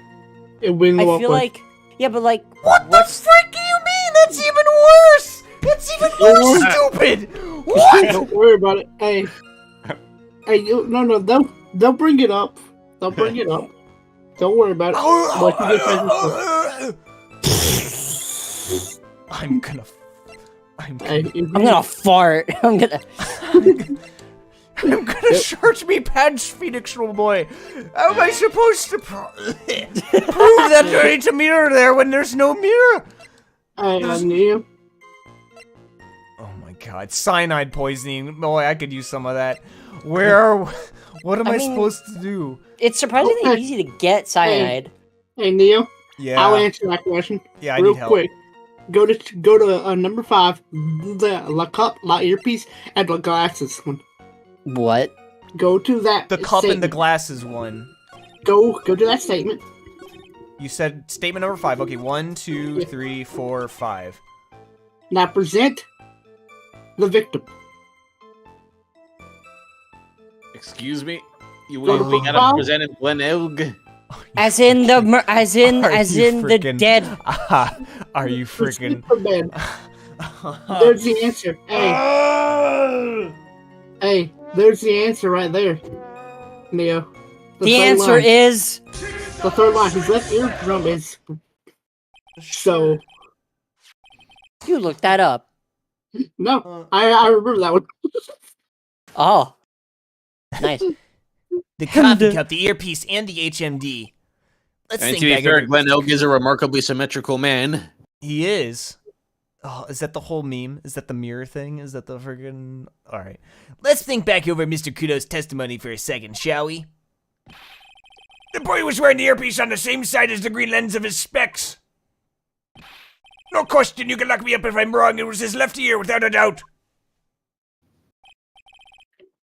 It will I walk feel away. like... Yeah, but like... What the frick do you mean? That's even worse! That's even more stupid! What? Don't worry about it. Hey. Hey, no, they'll bring it up. They'll bring it up. Don't worry about it. What you get presents for. I'm gonna Hey, I'm gonna fart. I'm gonna search me pants, Phoenix little boy. How am I supposed to prove that there ain't a mirror there when there's no mirror? Hey, Neil. Oh my god, cyanide poisoning. Boy, I could use some of that. What am I mean, supposed to do? It's surprisingly Okay. easy to get cyanide. Hey, Neil. Yeah. I'll answer that question. Yeah, I real need help. quick. Go to number 5, the La Cup, La Earpiece, and La Glasses one. What? Go to that. The cup and the statement. glasses one. Go to that statement. You said statement number 5. Okay, 1, 2, 3, 4, 5. Now present the victim. Excuse me? We Go to gotta profile. present him Glen Elg. As in the the dead. Are you freaking? Superman. There's the answer. Hey, there's the answer right there, Neo. The third answer line. is The third line. His left eardrum is. So you looked that up. no, I remember that one. Oh, nice. The coffee cup, the earpiece, and the HMD. Let's And think to be back fair, over- Glen Elg is a remarkably symmetrical man. He is. Oh, is that the whole meme? Is that the mirror thing? Is that the friggin'... Alright. Let's think back over Mr. Kudo's testimony for a second, shall we? The boy was wearing the earpiece on the same side as the green lens of his specs. No question, you can lock me up if I'm wrong. It was his left ear, without a doubt.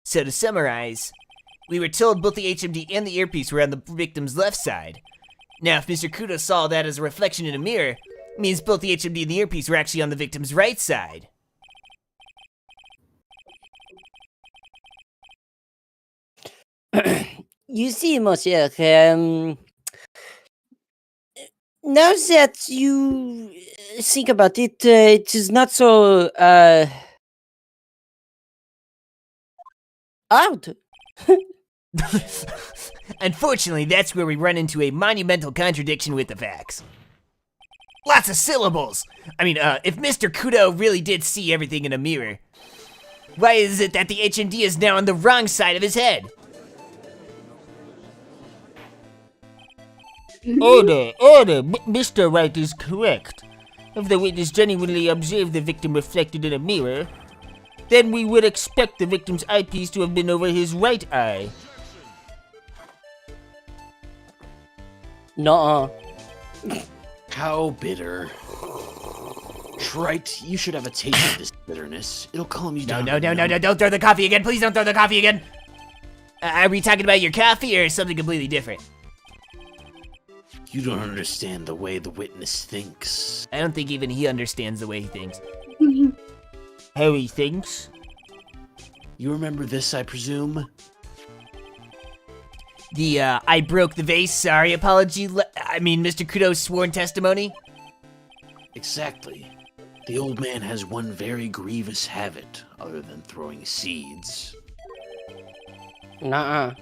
So to summarize, we were told both the HMD and the earpiece were on the victim's left side. Now, if Mr. Kudo saw that as a reflection in a mirror, it means both the HMD and the earpiece were actually on the victim's right side. You see, monsieur, Now that you think about it, it is not so odd. Unfortunately, that's where we run into a monumental contradiction with the facts. Lots of syllables! I mean, if Mr. Kudo really did see everything in a mirror, why is it that the HMD is now on the wrong side of his head? Order! Mr. Wright is correct. If the witness genuinely observed the victim reflected in a mirror, then we would expect the victim's eyepiece to have been over his right eye. Nuh-uh. How bitter. Wright, you should have a taste of this bitterness. It'll calm you down. No, don't throw the coffee again. Please don't throw the coffee again. Are we talking about your coffee or something completely different? You don't understand the way the witness thinks. I don't think even he understands the way he thinks. How he thinks? You remember this, I presume? The, I broke the vase, sorry apology, Mr. Kudo's sworn testimony? Exactly. The old man has one very grievous habit, other than throwing seeds. Nuh-uh.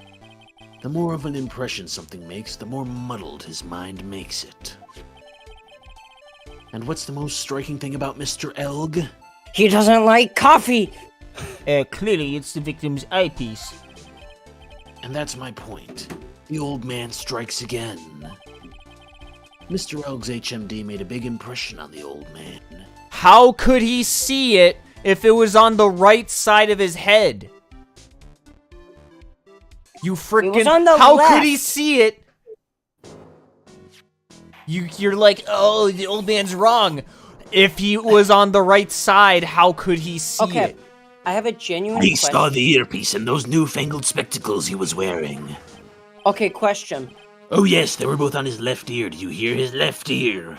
The more of an impression something makes, the more muddled his mind makes it. And what's the most striking thing about Mr. Elg? He doesn't like coffee! Clearly it's the victim's eyepiece. And that's my point. The old man strikes again. Mr. Elg's HMD made a big impression on the old man. How could he see it if it was on the right side of his head? You freaking... It was on the How left. could he see it? You're like, oh, the old man's wrong. If he was on the right side, how could he see Okay, it? I have a genuine He question. saw the earpiece and those newfangled spectacles he was wearing. Okay, question. Oh yes, they were both on his left ear. Do you hear his left ear?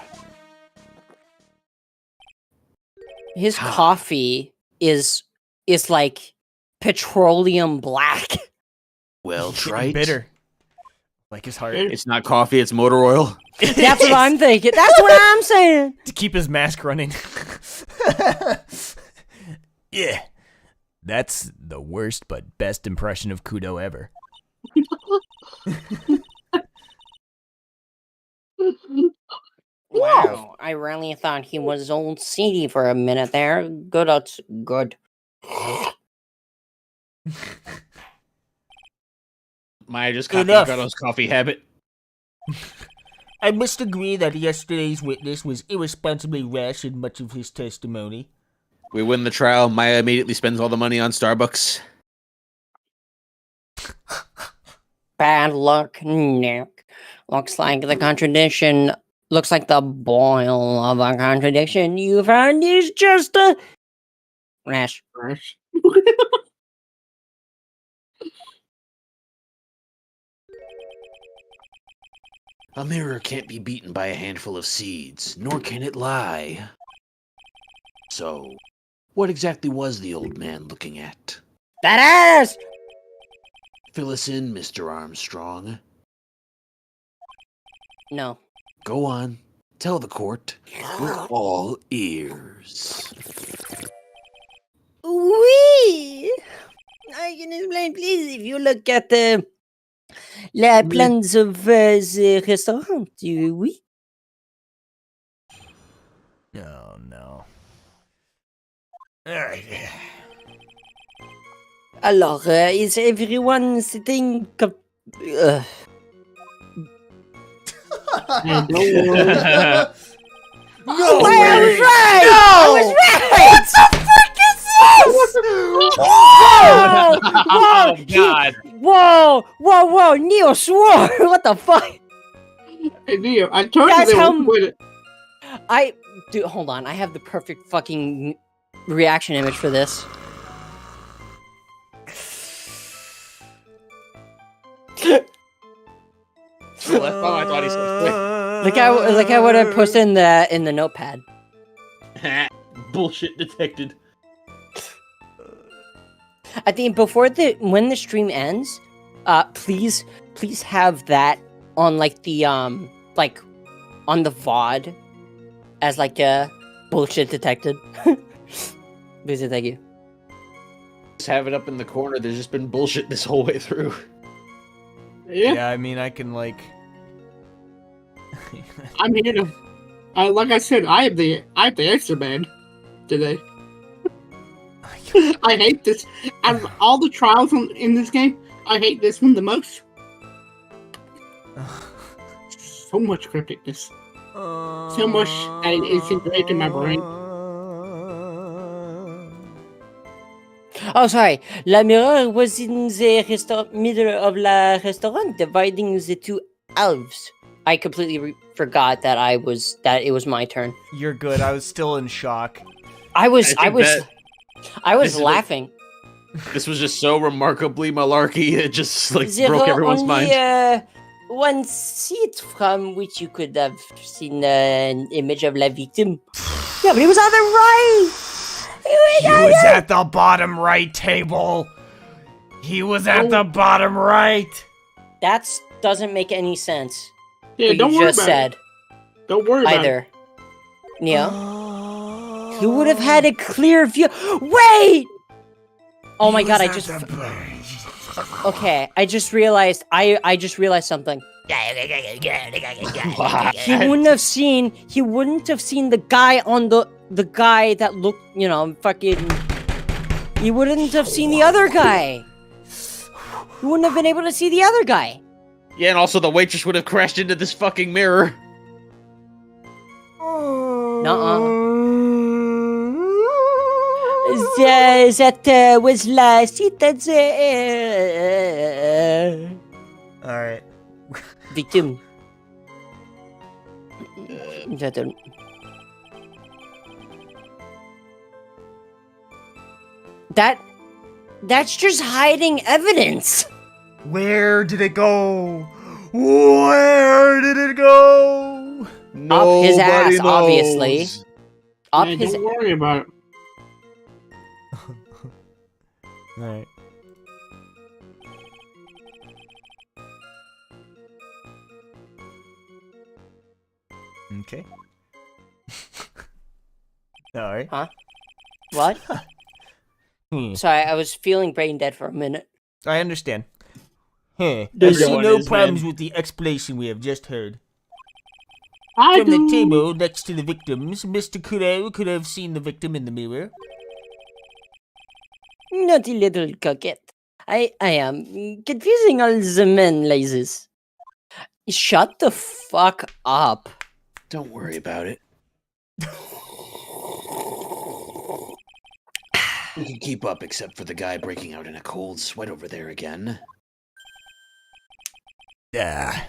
His coffee is like petroleum black. Well, Getting Trite. bitter. Like his heart. It's not coffee, it's motor oil. That's what I'm thinking. That's what I'm saying. To keep his mask running. Yeah. That's the worst but best impression of Kudo ever. Wow, I really thought he was old seedy for a minute there. Good. Maya just copied copied Enough. Gato's coffee habit. I must agree that yesterday's witness was irresponsibly rash in much of his testimony. We win the trial. Maya immediately spends all the money on Starbucks. Bad luck, Nick. Looks like the contradiction. Looks like the boil of a contradiction you found is just a rash. A mirror can't be beaten by a handful of seeds, nor can it lie. So, what exactly was the old man looking at? That ass! Fill us in, Mr. Armstrong. No. Go on. Tell the court. We're all ears. Oui! I can explain, please. If you look at the plans of the restaurant, oui. Oh, no. Alright. Alors, is everyone sitting... And don't worry. No I way! was right! No! I was right! What the frick is this? Whoa! Oh, God. Whoa! Neo swore! What the fuck? Hey, Neo, I told That's you they how- were with it. Dude, hold on. I have the perfect fucking reaction image for this. Oh, that's all I thought he said. Like I would have posted in the notepad. Bullshit detected. I think when the stream ends, please have that on like the like on the VOD as like a bullshit detected. Visit, thank you. Just have it up in the corner. There's just been bullshit this whole way through. Yeah, I mean, I can like. I'm here to. Like I said, I have the extra man today. I hate this. Out of all the trials in this game, I hate this one the most. So much crypticness. So much that it's engraved in my brain. Oh, sorry. La mirror was in the middle of la restaurant, dividing the two elves. I completely forgot that it was my turn. You're good. I was still in shock. I was This laughing. This was just so remarkably malarkey. It just like broke everyone's mind. One seat from which you could have seen an image of la victim. Yeah, but it was on the right. He was at the bottom right table. He was at the bottom right. That doesn't make any sense. Yeah, What don't you worry just about said it. Don't worry about it. either. Neo, you would have had a clear view. Wait! Oh my god! Okay, I just realized. I just realized something. He wouldn't have seen the guy on the guy that looked, fucking. He wouldn't have seen the other guy. He wouldn't have been able to see the other guy. Yeah, and also the waitress would have crashed into this fucking mirror. Nuh-uh. That was last. That's All right. victim. That's just hiding evidence. Where did it go? Where did it go? Up his ass, Nobody obviously. knows. Up Yeah, his. don't worry about it. All right. Okay. All right. What? Hmm. Sorry, I was feeling brain dead for a minute. I understand. I Everyone see no is, problems man. with the explanation we have just heard. I From the do. table next to the victims, Mr. Kuro could have seen the victim in the mirror. Naughty little coquette. I am confusing all the men like this. Shut the fuck up. Don't worry about it. We can keep up except for the guy breaking out in a cold sweat over there again. I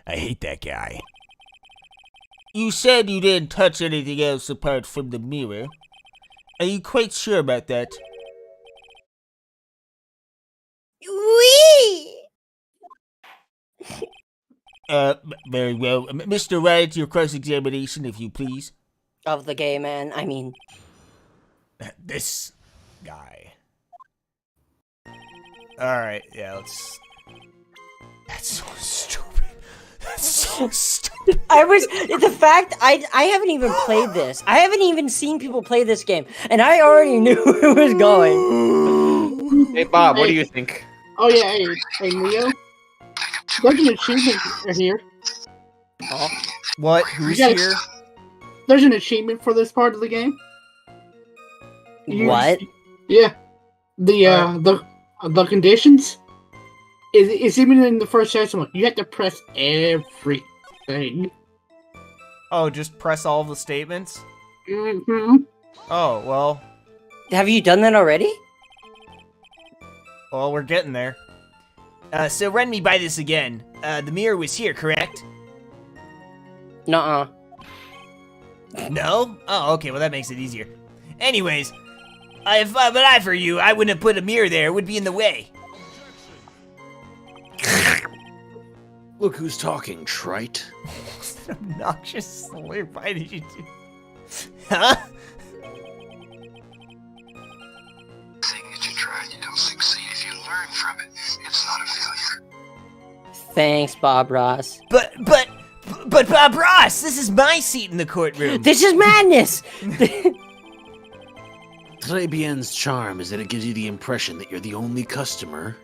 hate that guy. You said you didn't touch anything else apart from the mirror. Are you quite sure about that? Wee! Very well. Mr. Wright, your cross-examination, if you please. Of the gay man, I mean. This guy. All right. Yeah. Let's. That's so stupid. That's so stupid. The fact, I haven't even played this. I haven't even seen people play this game, and I already knew it was going. Hey, Bob, what do you think? Oh yeah, hey Neo. There's an achievement here. What? Who's You gotta- here? There's an achievement for this part of the game. What? Yeah, the conditions is even in the first section. You have to press everything. Oh, just press all the statements. Mm-hmm. Oh well. Have you done that already? Well, we're getting there. So run me by this again. The mirror was here, correct? Nuh-uh. No? Oh, okay. Well, that makes it easier. Anyways, if but I for you, I wouldn't have put a mirror there. It would be in the way. Look who's talking, trite. Obnoxious slurp. Why did you do? Huh? Thing that you try and you don't succeed. If you learn from it, it's not a failure. Thanks, Bob Ross. But But Bob Ross, this is my seat in the courtroom. This is madness. Trebien's charm is that it gives you the impression that you're the only customer.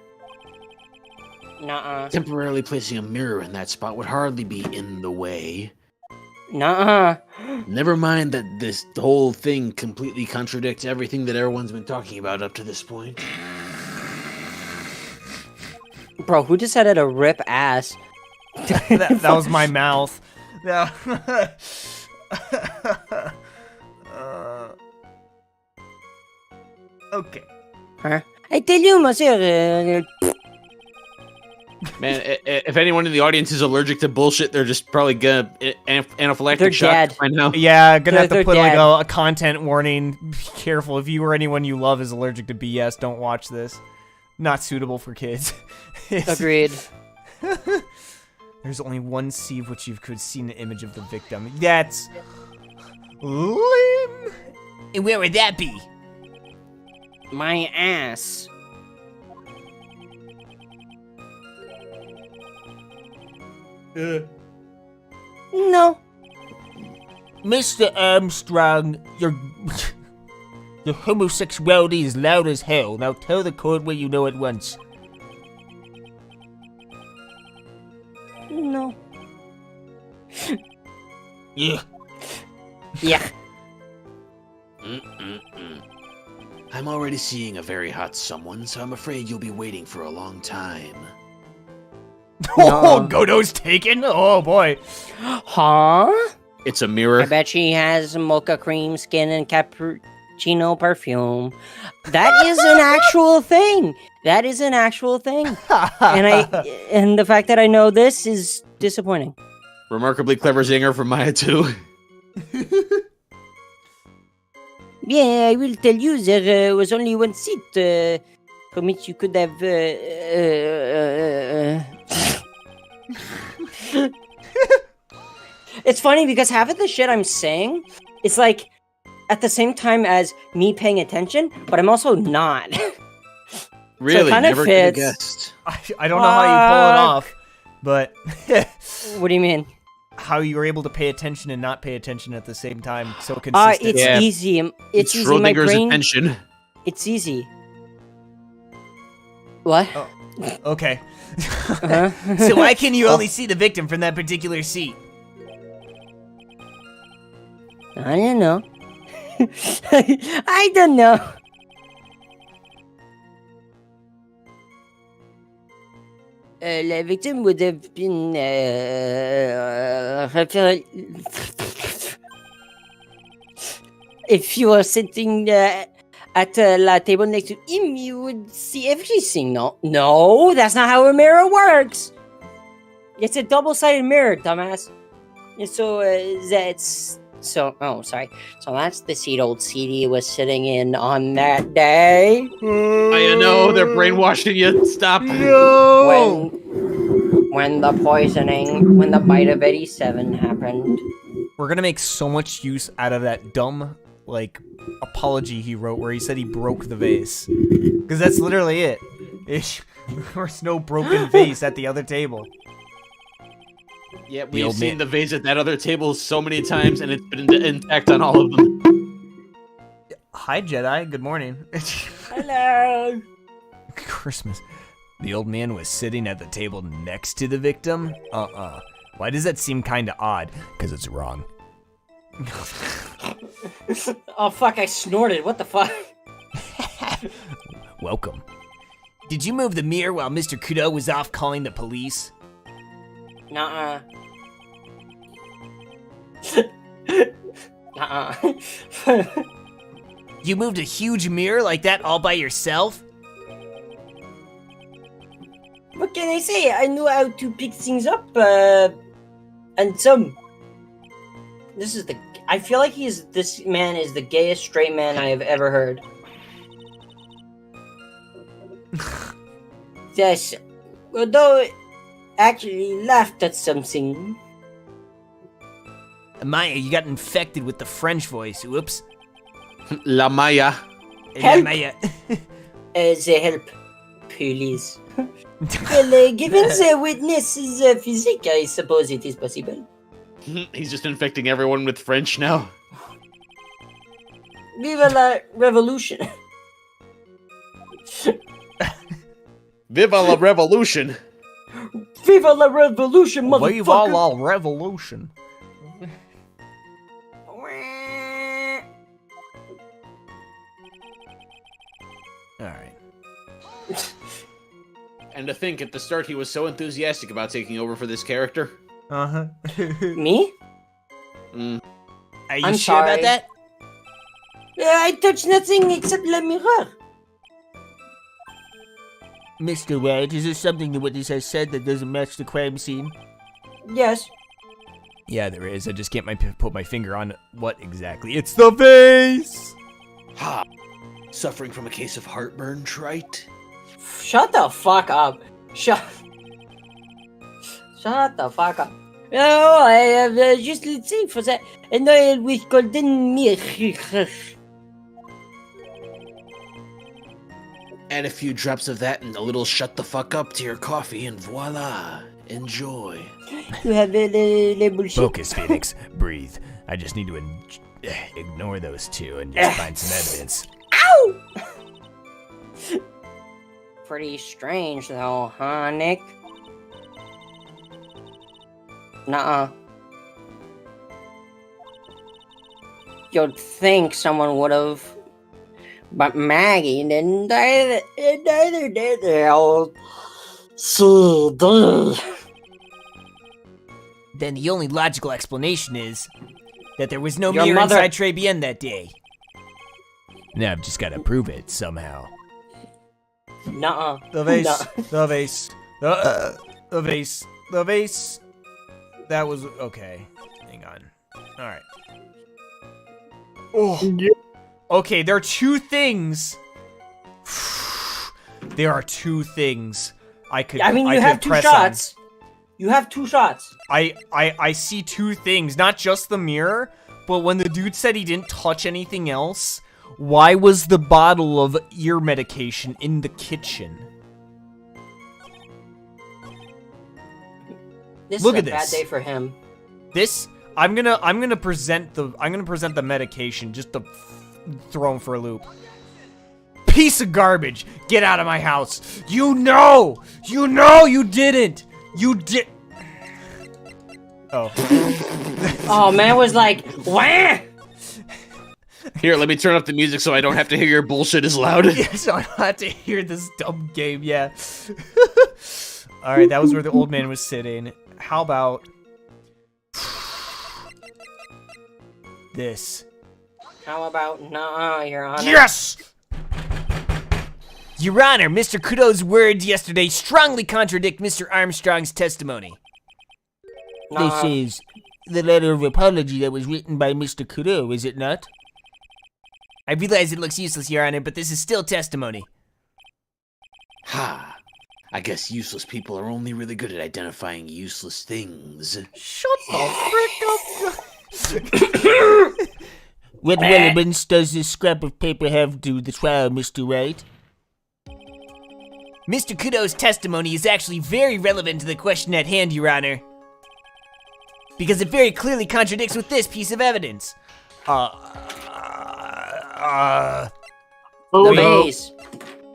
Nuh-uh. Temporarily placing a mirror in that spot would hardly be in the way. Nuh-uh. Never mind that this whole thing completely contradicts everything that everyone's been talking about up to this point. Bro, who decided to rip ass? that was my mouth. Yeah. Okay. Huh? I tell you, monsieur. Man, if anyone in the audience is allergic to bullshit, they're just probably gonna anaphylactic They're shock dead. right now. Yeah, gonna have to They're put like dead. a content warning. Be careful, if you or anyone you love is allergic to BS, don't watch this. Not suitable for kids. Agreed. There's only one sea of which you could see an image of the victim. That's lame. And where would that be? My ass. No. Mr. Armstrong, your homosexuality is loud as hell. Now tell the court what you know at once. No. Yeah. Yeah. I'm already seeing a very hot someone, so I'm afraid you'll be waiting for a long time. Oh, Godot's taken? Oh boy. Huh? It's a mirror. I bet she has mocha cream skin and cappuccino perfume. That is an actual thing. That is an actual thing. And the fact that I know this is disappointing. Remarkably clever zinger from Maya too. Yeah, I will tell you, there was only one seat from which you could have. It's funny because half of the shit I'm saying, it's like at the same time as me paying attention, but I'm also not. Really? kinda Never could have fits. guessed. I don't know how you pull it off, but What do you mean? how you were able to pay attention and not pay attention at the same time so consistent. It's Yeah. easy. It's easy. My Schrodinger's brain. attention. It's easy. What? Okay. Uh-huh. So why can you only see the victim from that particular seat? I don't know. I don't know. La victim would have been if you were sitting at la table next to him, you would see everything. No, that's not how a mirror works. It's a double-sided mirror, dumbass. And so that's so. Oh, sorry. So that's the seat old CD was sitting in on that day. I know they're brainwashing you. Stop. No. When the poisoning, when the bite of 87 happened. We're gonna make so much use out of that dumb, like, apology he wrote where he said he broke the vase. Because that's literally it. There's no broken vase at the other table. Yeah, The we've old seen man. the vase at that other table so many times, and it's been intact on all of them. Hi, Jedi. Good morning. Hello. Christmas. The old man was sitting at the table next to the victim? Why does that seem kinda odd? Because it's wrong. Oh fuck! I snorted. What the fuck? Welcome. Did you move the mirror while Mr. Kudo was off calling the police? Nuh-uh. Nuh-uh. You moved a huge mirror like that all by yourself? What can I say? I know how to pick things up, and some. This is the. I feel like this man is the gayest straight man I have ever heard. Yes, although actually laughed at something. Maya, you got infected with the French voice. Whoops. La Maya. Help. Maya. The help, please. Well, given the witness's physique, I suppose it is possible. He's just infecting everyone with French now. Viva la revolution. Viva la revolution! Viva la revolution, motherfucker. Viva la revolution. Alright. And to think, at the start he was so enthusiastic about taking over for this character. Uh-huh. Me? Mm. Are you I'm sure sorry. about that? I touched nothing except le mirror. Mr. Wright, is there something the witness has said that doesn't match the crime scene? Yes. Yeah, there is. I just can't put my finger on what exactly. It's the vase! Ha! Suffering from a case of heartburn, Trite? Shut the fuck up. Shut the fuck up. Oh, I have just let's see for that. And I with golden mirror. Add a few drops of that and a little shut the fuck up to your coffee, and voila! Enjoy. You have the bullshit. Focus, Phoenix. Breathe. I just need to ignore those two and just find some evidence. Ow! Pretty strange though, huh, Nick? Nuh-uh. You'd think someone would've, but Maggie didn't either did they all CD. Then the only logical explanation is that there was no Your mirror mother- inside Tribien that day. Now I've just gotta prove it somehow. Nuh-uh. The vase. Nuh- The vase. The vase. The vase. That was okay. Hang on. Alright. Oh. Okay, there are two things. There are two things I could. I mean, you could have two press shots. You have two shots. on. I see two things, not just the mirror, but when the dude said he didn't touch anything else, why was the bottle of ear medication in the kitchen? This Look is at a bad this. day for him. This I'm gonna present the medication just to throw him for a loop. Piece of garbage! Get out of my house! You know you didn't! You did. Oh. Oh, man was like, wah! Here, let me turn up the music so I don't have to hear your bullshit as loud. Yeah, so I don't have to hear this dumb game, yeah. Alright, that was where the old man was sitting. How about this? How about, nah, Your Honor? Yes! Your Honor, Mr. Kudo's words yesterday strongly contradict Mr. Armstrong's testimony. Nah. This is the letter of apology that was written by Mr. Kudo, is it not? I realize it looks useless, Your Honor, but this is still testimony. Ha! I guess useless people are only really good at identifying useless things. Shut the frick up! What relevance does this scrap of paper have to the trial, Mr. Wright? Mr. Kudo's testimony is actually very relevant to the question at hand, Your Honor. Because it very clearly contradicts with this piece of evidence. Oh, The no. vase.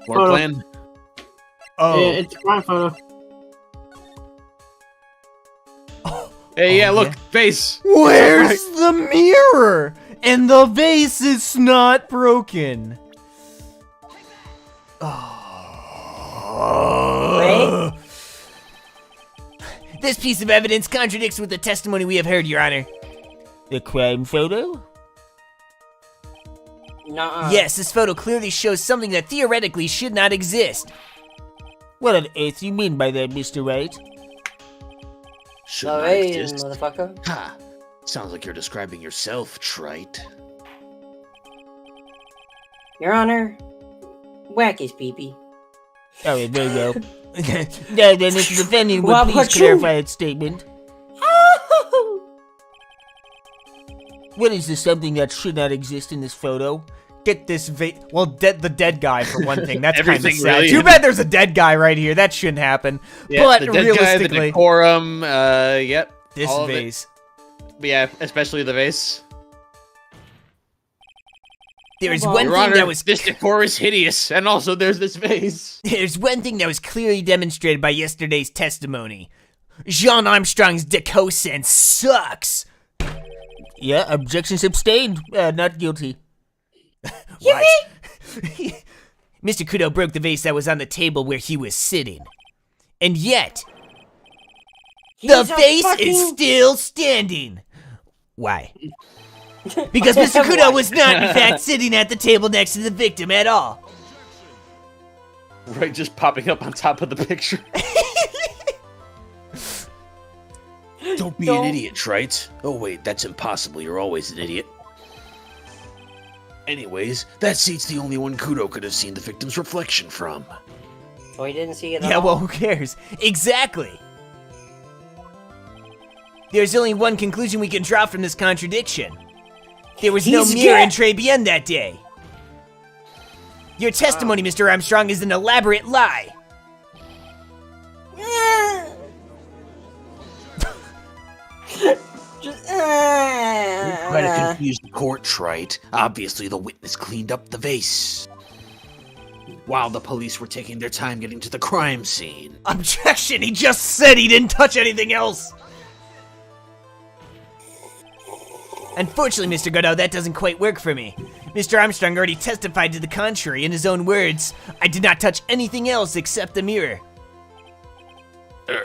War plan? Oh. Yeah, it's a crime photo. Hey, yeah, Oh, look, yeah. face! Where's the mirror? And the vase is not broken. Right? This piece of evidence contradicts with the testimony we have heard, Your Honor. The crime photo? Nuh-uh. Yes, this photo clearly shows something that theoretically should not exist. What on earth do you mean by that, Mr. Wright? Should The not vase, exist. motherfucker. Ha! Sounds like you're describing yourself, Trite. Your Honor, whack his peepee. Alright, very well. Now then, if the defendant would What please about you? clarify its statement. What is this something that should not exist in this photo? Get this well, the dead guy for one thing. That's kind of Everything sad. really Too is. bad there's a dead guy right here. That shouldn't happen. Yeah, but the dead guy, the realistically, decorum, yep. this all of it. vase. Yeah, especially the vase. There's Your one Your thing Honor, that was this decor is hideous, and also there's this vase. There's one thing that was clearly demonstrated by yesterday's testimony. Jean Armstrong's deco sense sucks. Yeah, objection sustained. Not guilty. What? Mr. Kudo broke the vase that was on the table where he was sitting. And yet, the He's a vase fucking- is still standing. Why? Because Mr. Kudo was not, in fact, sitting at the table next to the victim at all. Right, just popping up on top of the picture. Don't be an idiot, Wright. Oh wait, that's impossible. You're always an idiot. Anyways, that seat's the only one Kudo could have seen the victim's reflection from. So he didn't see it at Yeah, all? well, who cares? Exactly. There's only one conclusion we can draw from this contradiction. There was no He's mirror in dead. Tribulations that day. Your testimony, Mr. Armstrong, is an elaborate lie. Just, Try to confuse the court, Wright. Obviously, the witness cleaned up the vase. While the police were taking their time getting to the crime scene. Objection! He just said he didn't touch anything else. Unfortunately, Mr. Godot, that doesn't quite work for me. Mr. Armstrong already testified to the contrary in his own words. I did not touch anything else except the mirror. Yeah,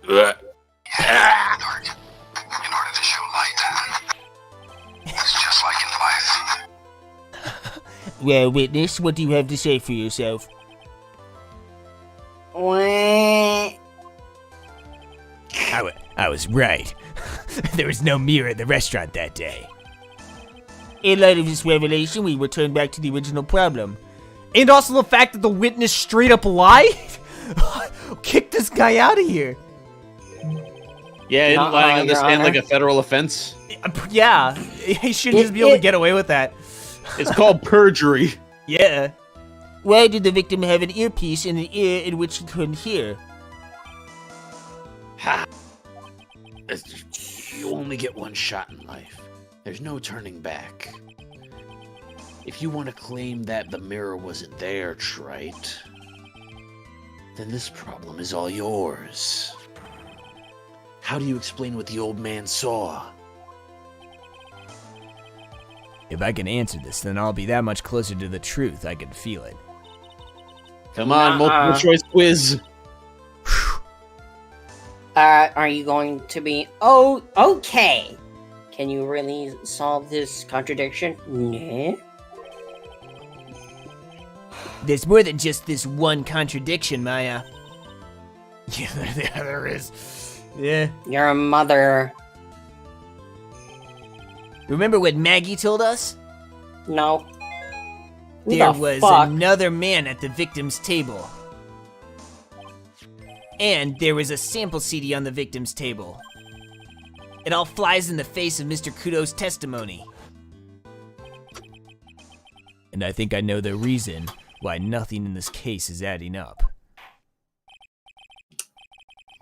in order to show light. It's just like in life. Well, witness, what do you have to say for yourself? Wah. I was right. There was no mirror in the restaurant that day. In light of this revelation, we return back to the original problem. And also the fact that the witness straight up lied? Kick this guy out of here. Yeah, isn't Nuh-uh, lying on this Your end like Honor. a federal offense? Yeah, he shouldn't just be able to get away with that. It's called perjury. Yeah. Why did the victim have an earpiece in an ear in which he couldn't hear? Ha! You only get one shot in life. There's no turning back. If you want to claim that the mirror wasn't there, Wright, then this problem is all yours. How do you explain what the old man saw? If I can answer this, then I'll be that much closer to the truth. I can feel it. Come on, Nuh-uh. multiple choice quiz. Are you going to be... Oh, okay. Can you really solve this contradiction? Nah. There's more than just this one contradiction, Maya. Yeah, there is. Yeah. Your mother... Remember what Maggie told us? No. Who There the was fuck? another man at the victim's table. And there was a sample CD on the victim's table. It all flies in the face of Mr. Kudo's testimony. And I think I know the reason why nothing in this case is adding up.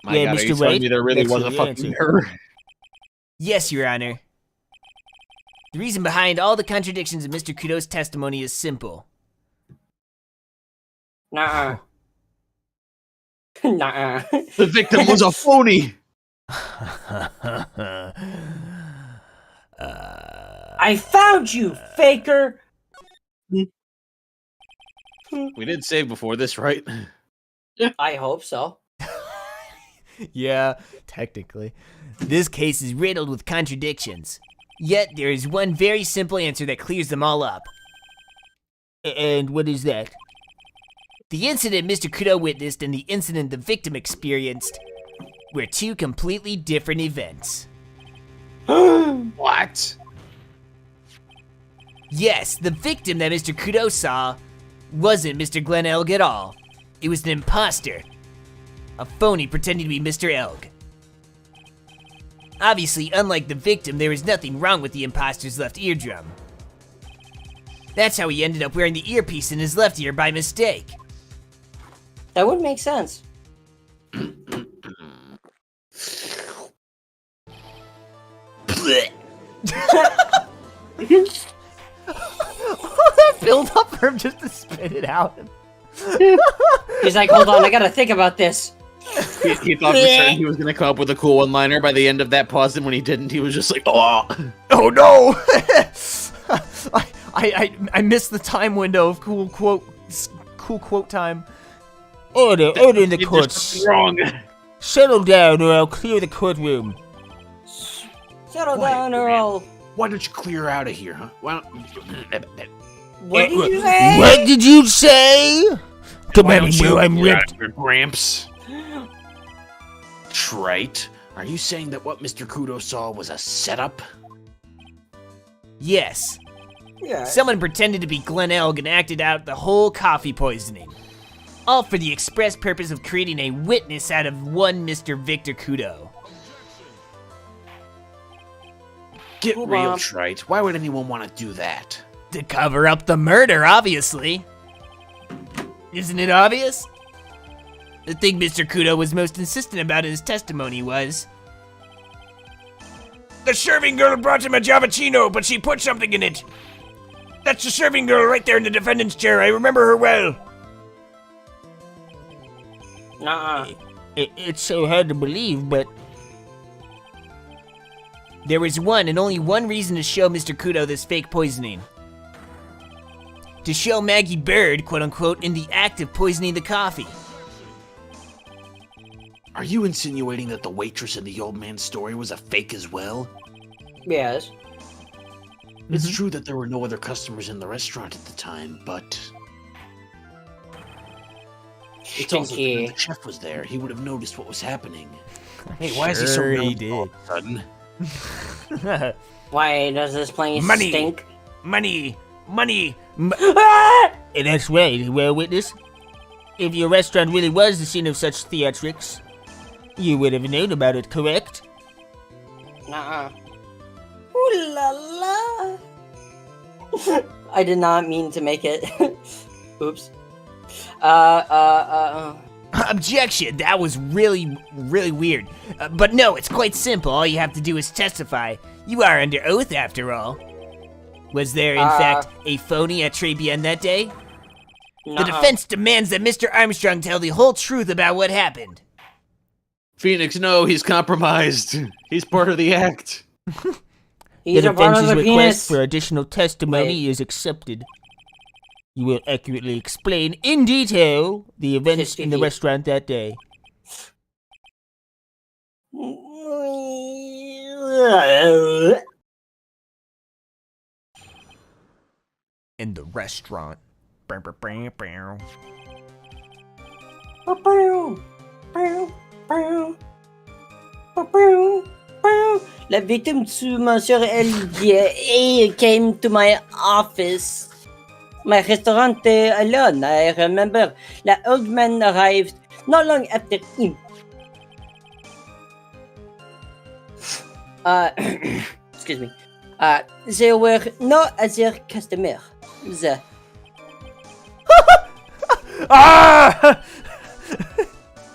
My Yeah, God, are Mr. you telling Wright, me there really that's was a the fucking answer. mirror? Yes, Your Honor. The reason behind all the contradictions in Mr. Kudo's testimony is simple. Nuh-uh. Nuh-uh. The victim was a phony. I found you, faker! We did save before this, right? I hope so. Yeah, technically. This case is riddled with contradictions. Yet there is one very simple answer that clears them all up. And what is that? The incident Mr. Kudo witnessed and the incident the victim experienced were two completely different events. What? Yes, the victim that Mr. Kudo saw wasn't Mr. Glenn Elg at all. It was an imposter. A phony pretending to be Mr. Elg. Obviously, unlike the victim, there is nothing wrong with the imposter's left eardrum. That's how he ended up wearing the earpiece in his left ear by mistake. That would make sense. that build up for him just to spit it out. He's like, hold on, I gotta think about this. He thought for certain he was gonna come up with a cool one-liner by the end of that pause, and when he didn't, he was just like, "Oh, Oh no! I missed the time window of cool quote time. Order in the you did courts. something wrong." Settle down or I'll clear the courtroom. Settle Quiet, down, or man. I'll... Why don't you clear out of here, huh? Why don't... What did you say? What did you say? Come Why on, don't you Will, I'm clear out ripped. of here, Gramps? Trite, are you saying that what Mr. Kudo saw was a setup? Yes. Yeah. Someone pretended to be Glenn Elg and acted out the whole coffee poisoning. All for the express purpose of creating a witness out of one Mr. Victor Kudo. Get Cool, real, Bob. Trite. Why would anyone want to do that? To cover up the murder, obviously. Isn't it obvious? The thing Mr. Kudo was most insistent about in his testimony was... The serving girl brought him a Javachino, but she put something in it. That's the serving girl right there in the defendant's chair. I remember her well. Nuh-uh. It's so hard to believe, but There was one and only one reason to show Mr. Kudo this fake poisoning. To show Maggie Bird, quote-unquote, in the act of poisoning the coffee. Are you insinuating that the waitress in the old man's story was a fake as well? Yes. It's true that there were no other customers in the restaurant at the time, but... It's also true Stinky. that the chef was there. He would have noticed what was happening. Hey, why is he so Sure he knowledgeable all of a sudden? Why does this place Money. stink? Money! Money! Ah! and that's right, well, witness. If your restaurant really was the scene of such theatrics, you would have known about it, correct? Nuh-uh. Ooh la la. I did not mean to make it. Oops. Objection! That was really weird. But no, it's quite simple. All you have to do is testify. You are under oath, after all. Was there, in fact, a phony at Tribulations that day? The nuh-uh. defense demands that Mr. Armstrong tell the whole truth about what happened. Phoenix, no, he's compromised. He's part of the act. He's the a part of defense's the request penis. for additional testimony Wait. is accepted. You will accurately explain in detail the events in the 50-50. restaurant that day. In the restaurant. La victim to Monsieur Elgier came to my office. My restaurant alone, I remember. The old man arrived not long after him. Excuse me. There were no other customers. Ah!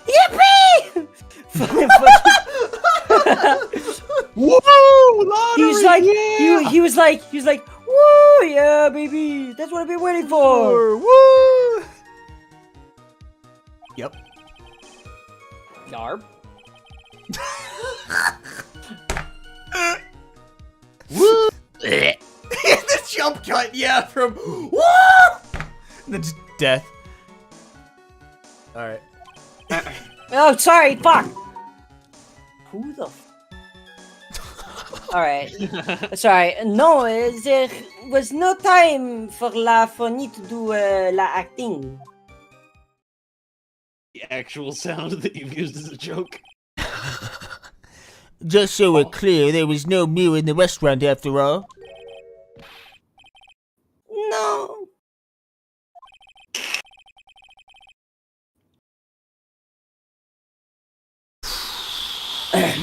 Yippee! Whoa! He was like, he was like, woo, yeah, baby, that's what I've been waiting for. Woo! Yep. Yarb. Woo! The jump cut, yeah, from woo! That's death. Alright. Oh, sorry, fuck. Who the Alright. Sorry. No, there was no time for me to do la acting. The actual sound that you've used as a joke. Just so we're clear, there was no mirror in the restaurant after all. No.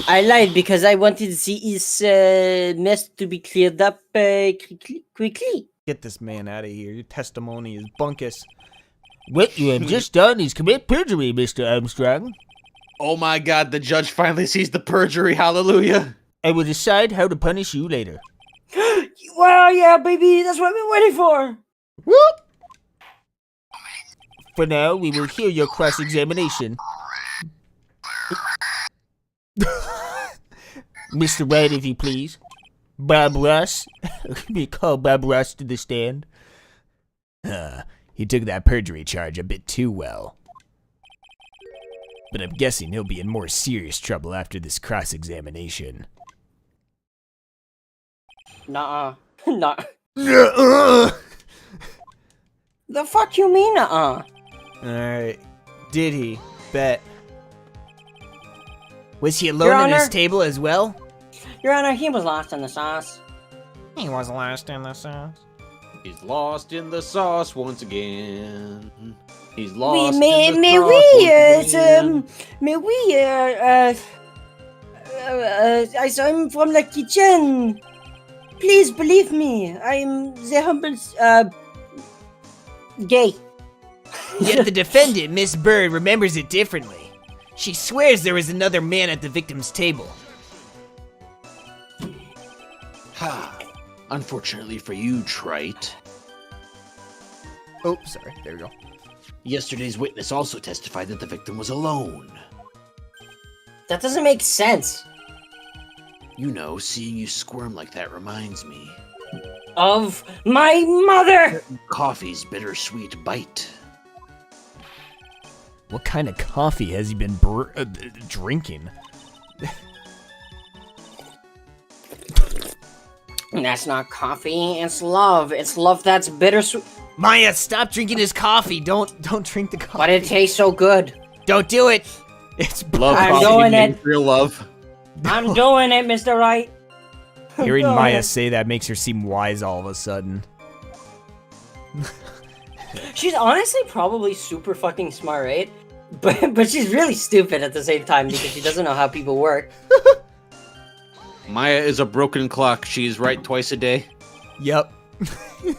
I lied because I wanted his mess to be cleared up quickly. Get this man out of here. Your testimony is bunkus. What you have just done is commit perjury, Mr. Armstrong. Oh my god, the judge finally sees the perjury, hallelujah. I will decide how to punish you later. Well, yeah, baby, that's what I've been waiting for. Whoop! For now, we will hear your cross-examination. Mr. Wright, if you please. Bob Ross. We call Bob Ross to the stand. He took that perjury charge a bit too well. But I'm guessing he'll be in more serious trouble after this cross-examination. Nuh-uh. Nuh. Nuh-uh. The fuck you mean, nuh-uh? Alright. Did he? Bet. Was he alone Your at his Honor? table as well? Your Honor, he was lost in the sauce. He was last in the sauce. He's lost in the sauce once again. He's Oui, lost mais, in the mais sauce oui, once again. mais oui, I'm from the kitchen. Please believe me, I'm the humble, gay. Yet the defendant, Miss Bird, remembers it differently. She swears there was another man at the victim's table. Ha! Unfortunately for you, Trite, Oh, sorry. There we go. yesterday's witness also testified that the victim was alone. That doesn't make sense. You know, seeing you squirm like that reminds me. Of my mother! Coffee's bittersweet bite. What kind of coffee has he been drinking? That's not coffee, it's love. It's love that's bittersweet. Maya, stop drinking his coffee. Don't drink the coffee. But it tastes so good. Don't do it. It's Love I'm coffee doing means it. real love. I'm doing it, Mr. Wright. Hearing Go Maya ahead. say that makes her seem wise all of a sudden. She's honestly probably super fucking smart, right? But she's really stupid at the same time because she doesn't know how people work. Maya is a broken clock. She's right twice a day. Yep.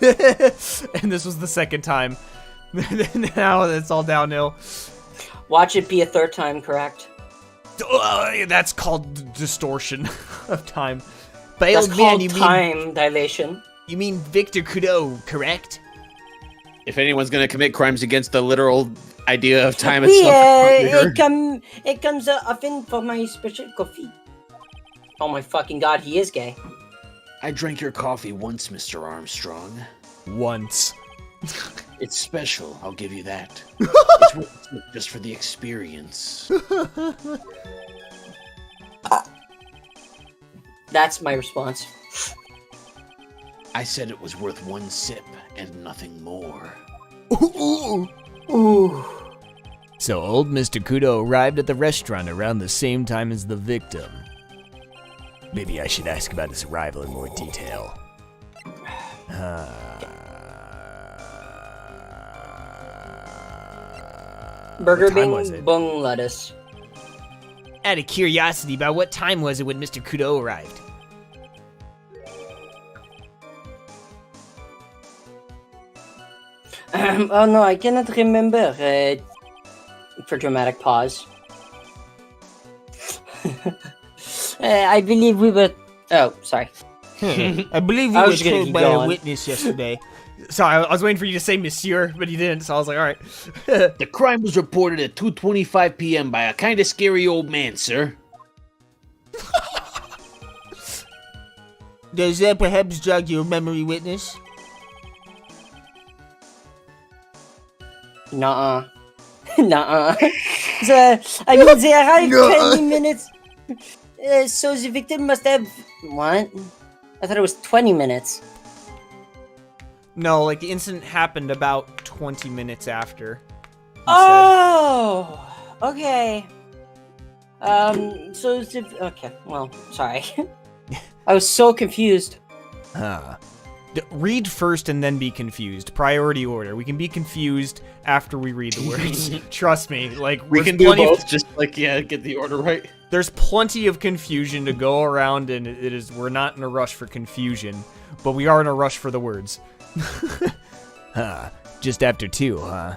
And this was the second time. Now it's all downhill. Watch it be a third time, correct? That's called distortion of time. By That's old man, called you time dilation. mean Victor Kudo, correct? If anyone's gonna commit crimes against the literal idea of time Oui, itself, it comes often for my special coffee. Oh my fucking god, he is gay. I drank your coffee once, Mr. Armstrong. Once. It's special, I'll give you that. It's worth it just for the experience. That's my response. I said it was worth one sip and nothing more. Ooh. So old Mr. Kudo arrived at the restaurant around the same time as the victim. Maybe I should ask about his arrival in more detail. Burger What time was bing it? bung lettuce. Out of curiosity, about what time was it when Mr. Kudo arrived? Oh no, I cannot remember. For dramatic pause. I believe we were. Oh, sorry. I believe we I were was gonna told keep by a going. witness yesterday. Sorry, I was waiting for you to say monsieur, but you didn't, so I was like, alright. The crime was reported at 2:25 p.m. by a kind of scary old man, sir. Does that perhaps jog your memory, witness? Nuh-uh. Nuh-uh. I mean, they arrived 20 minutes. So the victim must have... What? I thought it was 20 minutes. No, like the incident happened about 20 minutes after. he Oh! Okay. So the... Okay, well, sorry. I was so confused. Read first and then be confused. Priority order. We can be confused after we read the words. Trust me. Like we there's can do plenty of- both. Just like get the order right. There's plenty of confusion to go around, and we're not in a rush for confusion, but we are in a rush for the words. Just after 2, huh?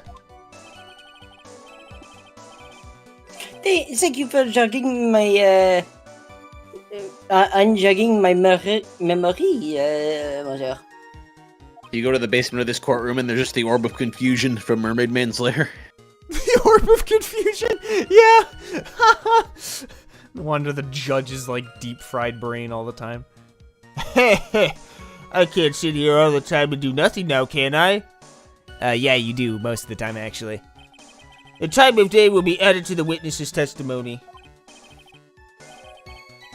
Thank you for jogging my unjogging my memory, monsieur. You go to the basement of this courtroom, and there's just the orb of confusion from Mermaid Man's lair. The orb of confusion? Yeah! No wonder the judge is like deep-fried brain all the time. I can't sit here all the time and do nothing now, can I? Yeah, you do most of the time, actually. The time of day will be added to the witness's testimony.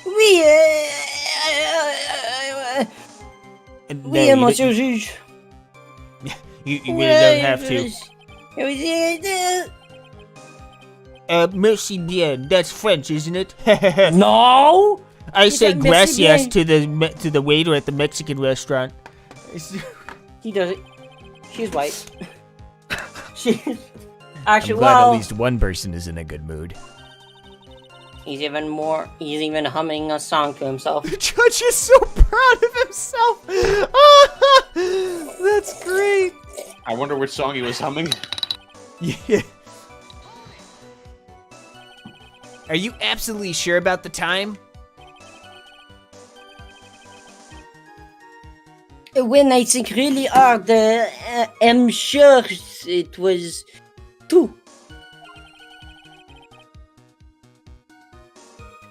Oui, And no, oui, you monsieur juge. You really don't have to. Merci bien. That's French, isn't it? No! I You say said merci gracias bien. to the waiter at the Mexican restaurant. He does it. She's white. She's actually, I'm glad well, at least one person is in a good mood. he's even humming a song to himself. The judge is so proud of himself! That's great! I wonder which song he was humming. Yeah. Are you absolutely sure about the time? When I think really hard, I'm sure it was 2.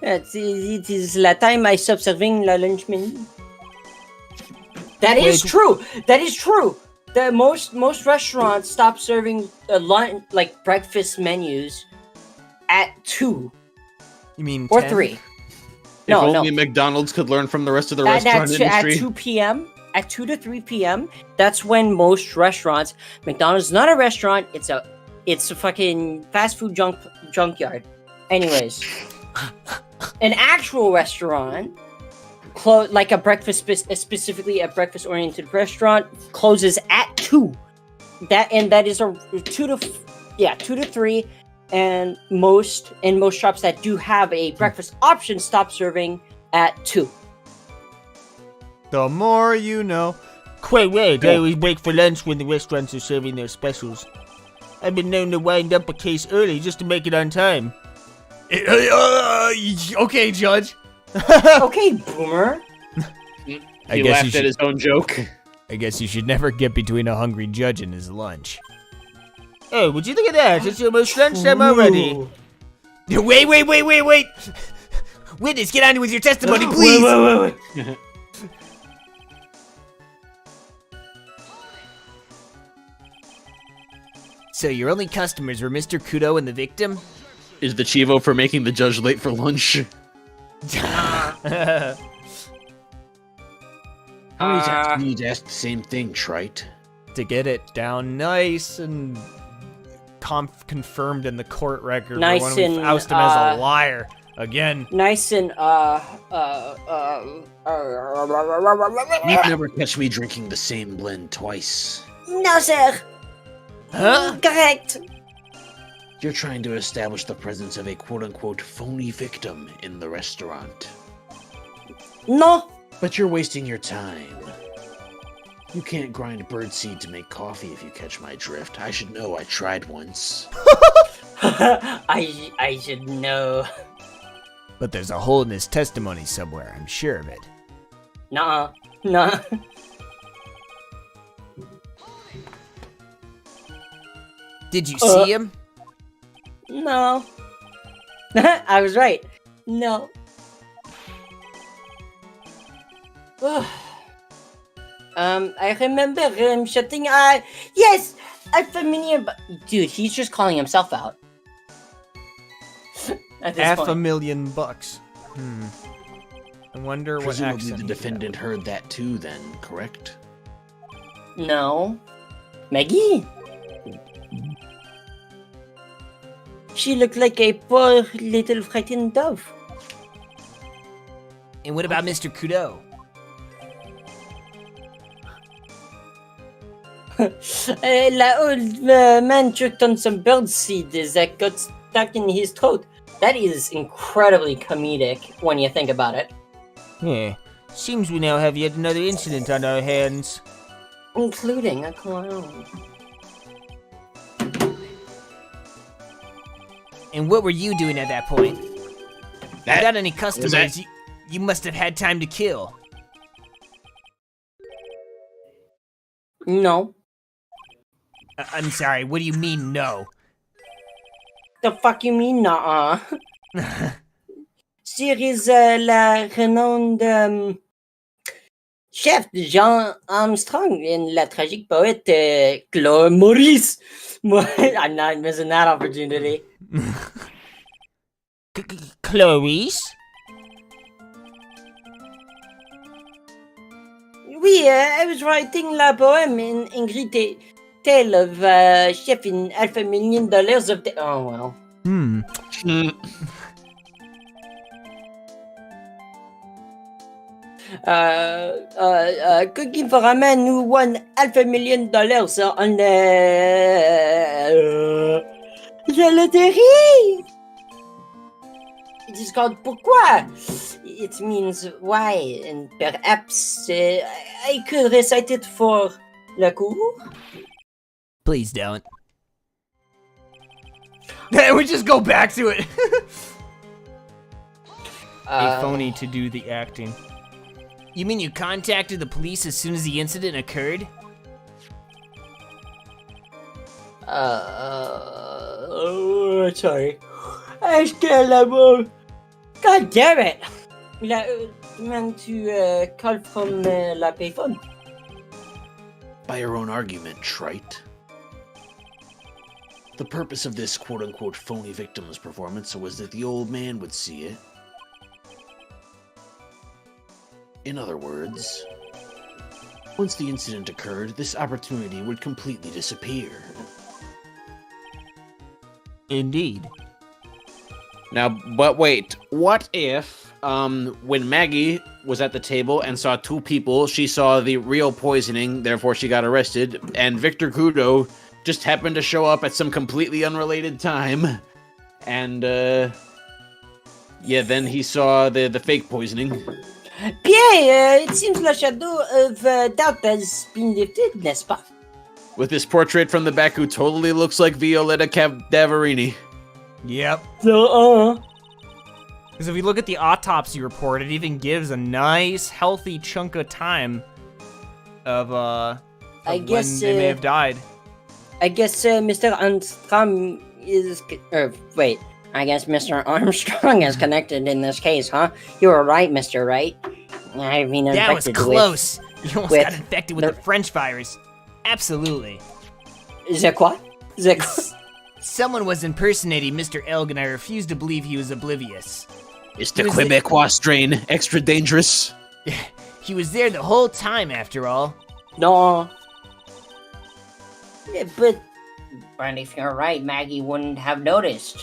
It is la time I stopped serving la lunch menu. That is true. That is true. The most restaurants stop serving lunch, like breakfast menus, at 2 You mean or 10? 3. If No, only no. McDonald's could learn from the rest of the At restaurant industry. 2 p.m. At 2 to 3 p.m. That's when most restaurants. McDonald's is not a restaurant. It's a fucking fast food junkyard. Anyways, an actual restaurant, like a breakfast, specifically a breakfast-oriented restaurant, closes at 2. That is a 2 to 3, and most shops that do have a breakfast option stop serving at 2. The more you know. Wait, I always break for lunch when the restaurants are serving their specials. I've been known to wind up a case early just to make it on time. Okay, Judge. Okay, boomer. He I guess laughed you at should- his own joke. I guess you should never get between a hungry judge and his lunch. Oh, would you look at that? It's almost lunchtime already. Wait. Witness, get on with your testimony, please. Wait. So your only customers were Mr. Kudo and the victim? Is the Chivo for making the judge late for lunch? How many times do you need to ask the same thing, Trite? To get it down nice and confirmed in the court record. Nice when we and, oust him as a liar again. Nice and You'd never catch me drinking the same blend twice. No, sir. Huh? Correct. You're trying to establish the presence of a quote-unquote phony victim in the restaurant. No. But you're wasting your time. You can't grind birdseed to make coffee if you catch my drift. I should know, I tried once. I should know. But there's a hole in his testimony somewhere, I'm sure of it. Nah. Did you see him? No. I was right. No. I remember him shutting. Yes, I'm familiar. But dude, he's just calling himself out. At this point. $500,000. I wonder what Presumably accent the he defendant heard that too then, correct? No. Maggie? She looked like a poor little frightened dove. And what about Mr. Kudo? The old man choked on some birdseed that got stuck in his throat. That is incredibly comedic when you think about it. Yeah. Seems we now have yet another incident on our hands. Including a clown. And what were you doing at that point? That- Without any was customers, that- You must have had time to kill. No. I'm sorry, what do you mean, no? The fuck you mean, nuh-uh? Series la renommée chef Jean Armstrong and la tragique poète Claude Maurice. I'm not missing that opportunity. Clarice? Oui, I was writing la poem in Ingrid tale of chef in $500 million of the... Oh, well. Cooking for a man who won $500 million on la loterie. It is called pourquoi. It means why, and perhaps I could recite it for la cour. Please don't. We just go back to it. A Uh, phony to do the acting. You mean you contacted the police as soon as the incident occurred? Sorry. I still love. God damn it! La meant to call from la payphone. By your own argument, Trite. The purpose of this quote-unquote phony victim's performance was that the old man would see it. In other words, once the incident occurred, this opportunity would completely disappear. Indeed. Now, but wait, what if, when Maggie was at the table and saw two people, she saw the real poisoning, therefore she got arrested, and Victor Kudo just happened to show up at some completely unrelated time, and, yeah, then he saw the fake poisoning. Pierre, it seems the shadow of doubt has been lifted, n'est-ce pas? With this portrait from the back who totally looks like Violetta Cadaverini. Yep. So, Because if we look at the autopsy report, it even gives a nice, healthy chunk of time of I guess, when they may have died. I guess Mr. Armstrong is... wait. I guess Mr. Armstrong is connected in this case, huh? You were right, Mr. Wright. I've been That was infected close. You almost with got infected with the French virus. Absolutely. with... C'est quoi? C'est quoi? Someone was impersonating Mr. Elg, and I refuse to believe he was oblivious. It's the Quebecois strain, extra dangerous. He was there the whole time, after all. No. Yeah, but if you're right, Maggie wouldn't have noticed.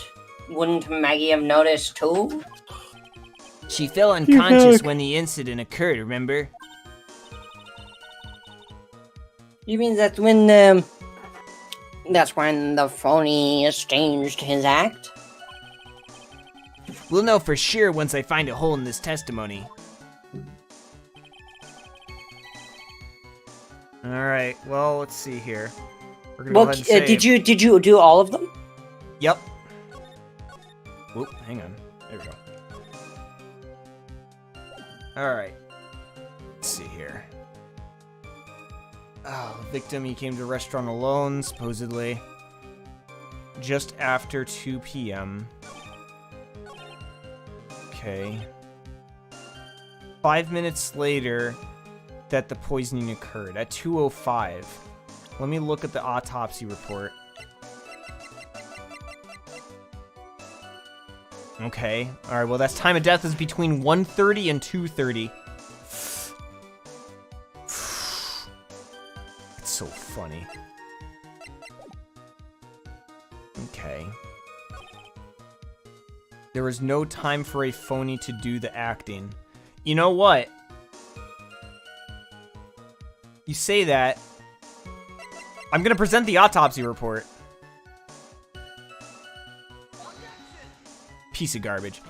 Wouldn't Maggie have noticed too? She fell unconscious when the incident occurred, remember? You mean that when, that's when the phony changed his act? We'll know for sure once I find a hole in this testimony. Alright, well, let's see here. We're gonna go Well, ahead and save. did you do all of them? Yep. Whoop, hang on. There we go. Alright. Let's see here. Oh, the victim, he came to the restaurant alone, supposedly. Just after 2 p.m. Okay. 5 minutes later, that the poisoning occurred, at 2:05. Let me look at the autopsy report. Okay. Alright, well, that's time of death is between 1:30 and 2:30. It's so funny. Okay. There was no time for a phony to do the acting. You know what? You say that. I'm gonna present the autopsy report. Piece of garbage.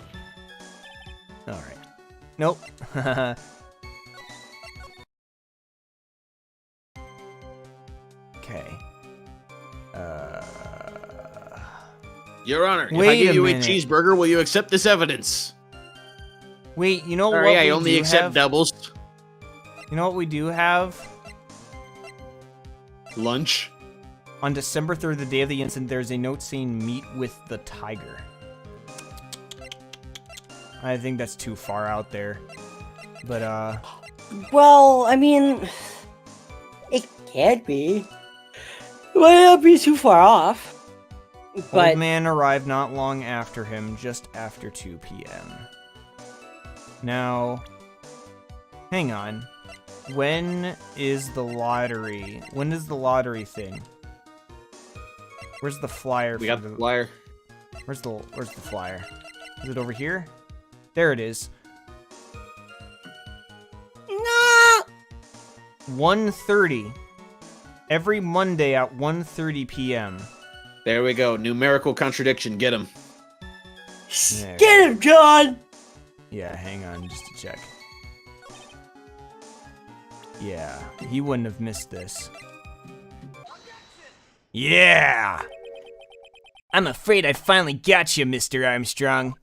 Alright. Nope. Okay. Your Honor, if I Wait give a you minute. a cheeseburger, will you accept this evidence? Wait, you know what Sorry, I we only do accept have? doubles. You know what we do have? Lunch. On December 3rd, the day of the incident, there's a note saying meet with the tiger. I think that's too far out there. But, Well, I mean, it can't be. Well, it'll be too far off. But old man arrived not long after him, just after 2 p.m. Now, hang on. When is the lottery? When is the lottery thing? Where's the flyer? We got the flyer. Where's the flyer? Is it over here? There it is. no. 1:30. Every Monday at 1:30 p.m. There we go. Numerical contradiction. Get him. There. Get him, John. Yeah, hang on just to check. Yeah, he wouldn't have missed this. Yeah! I'm afraid I finally got you, Mr. Armstrong.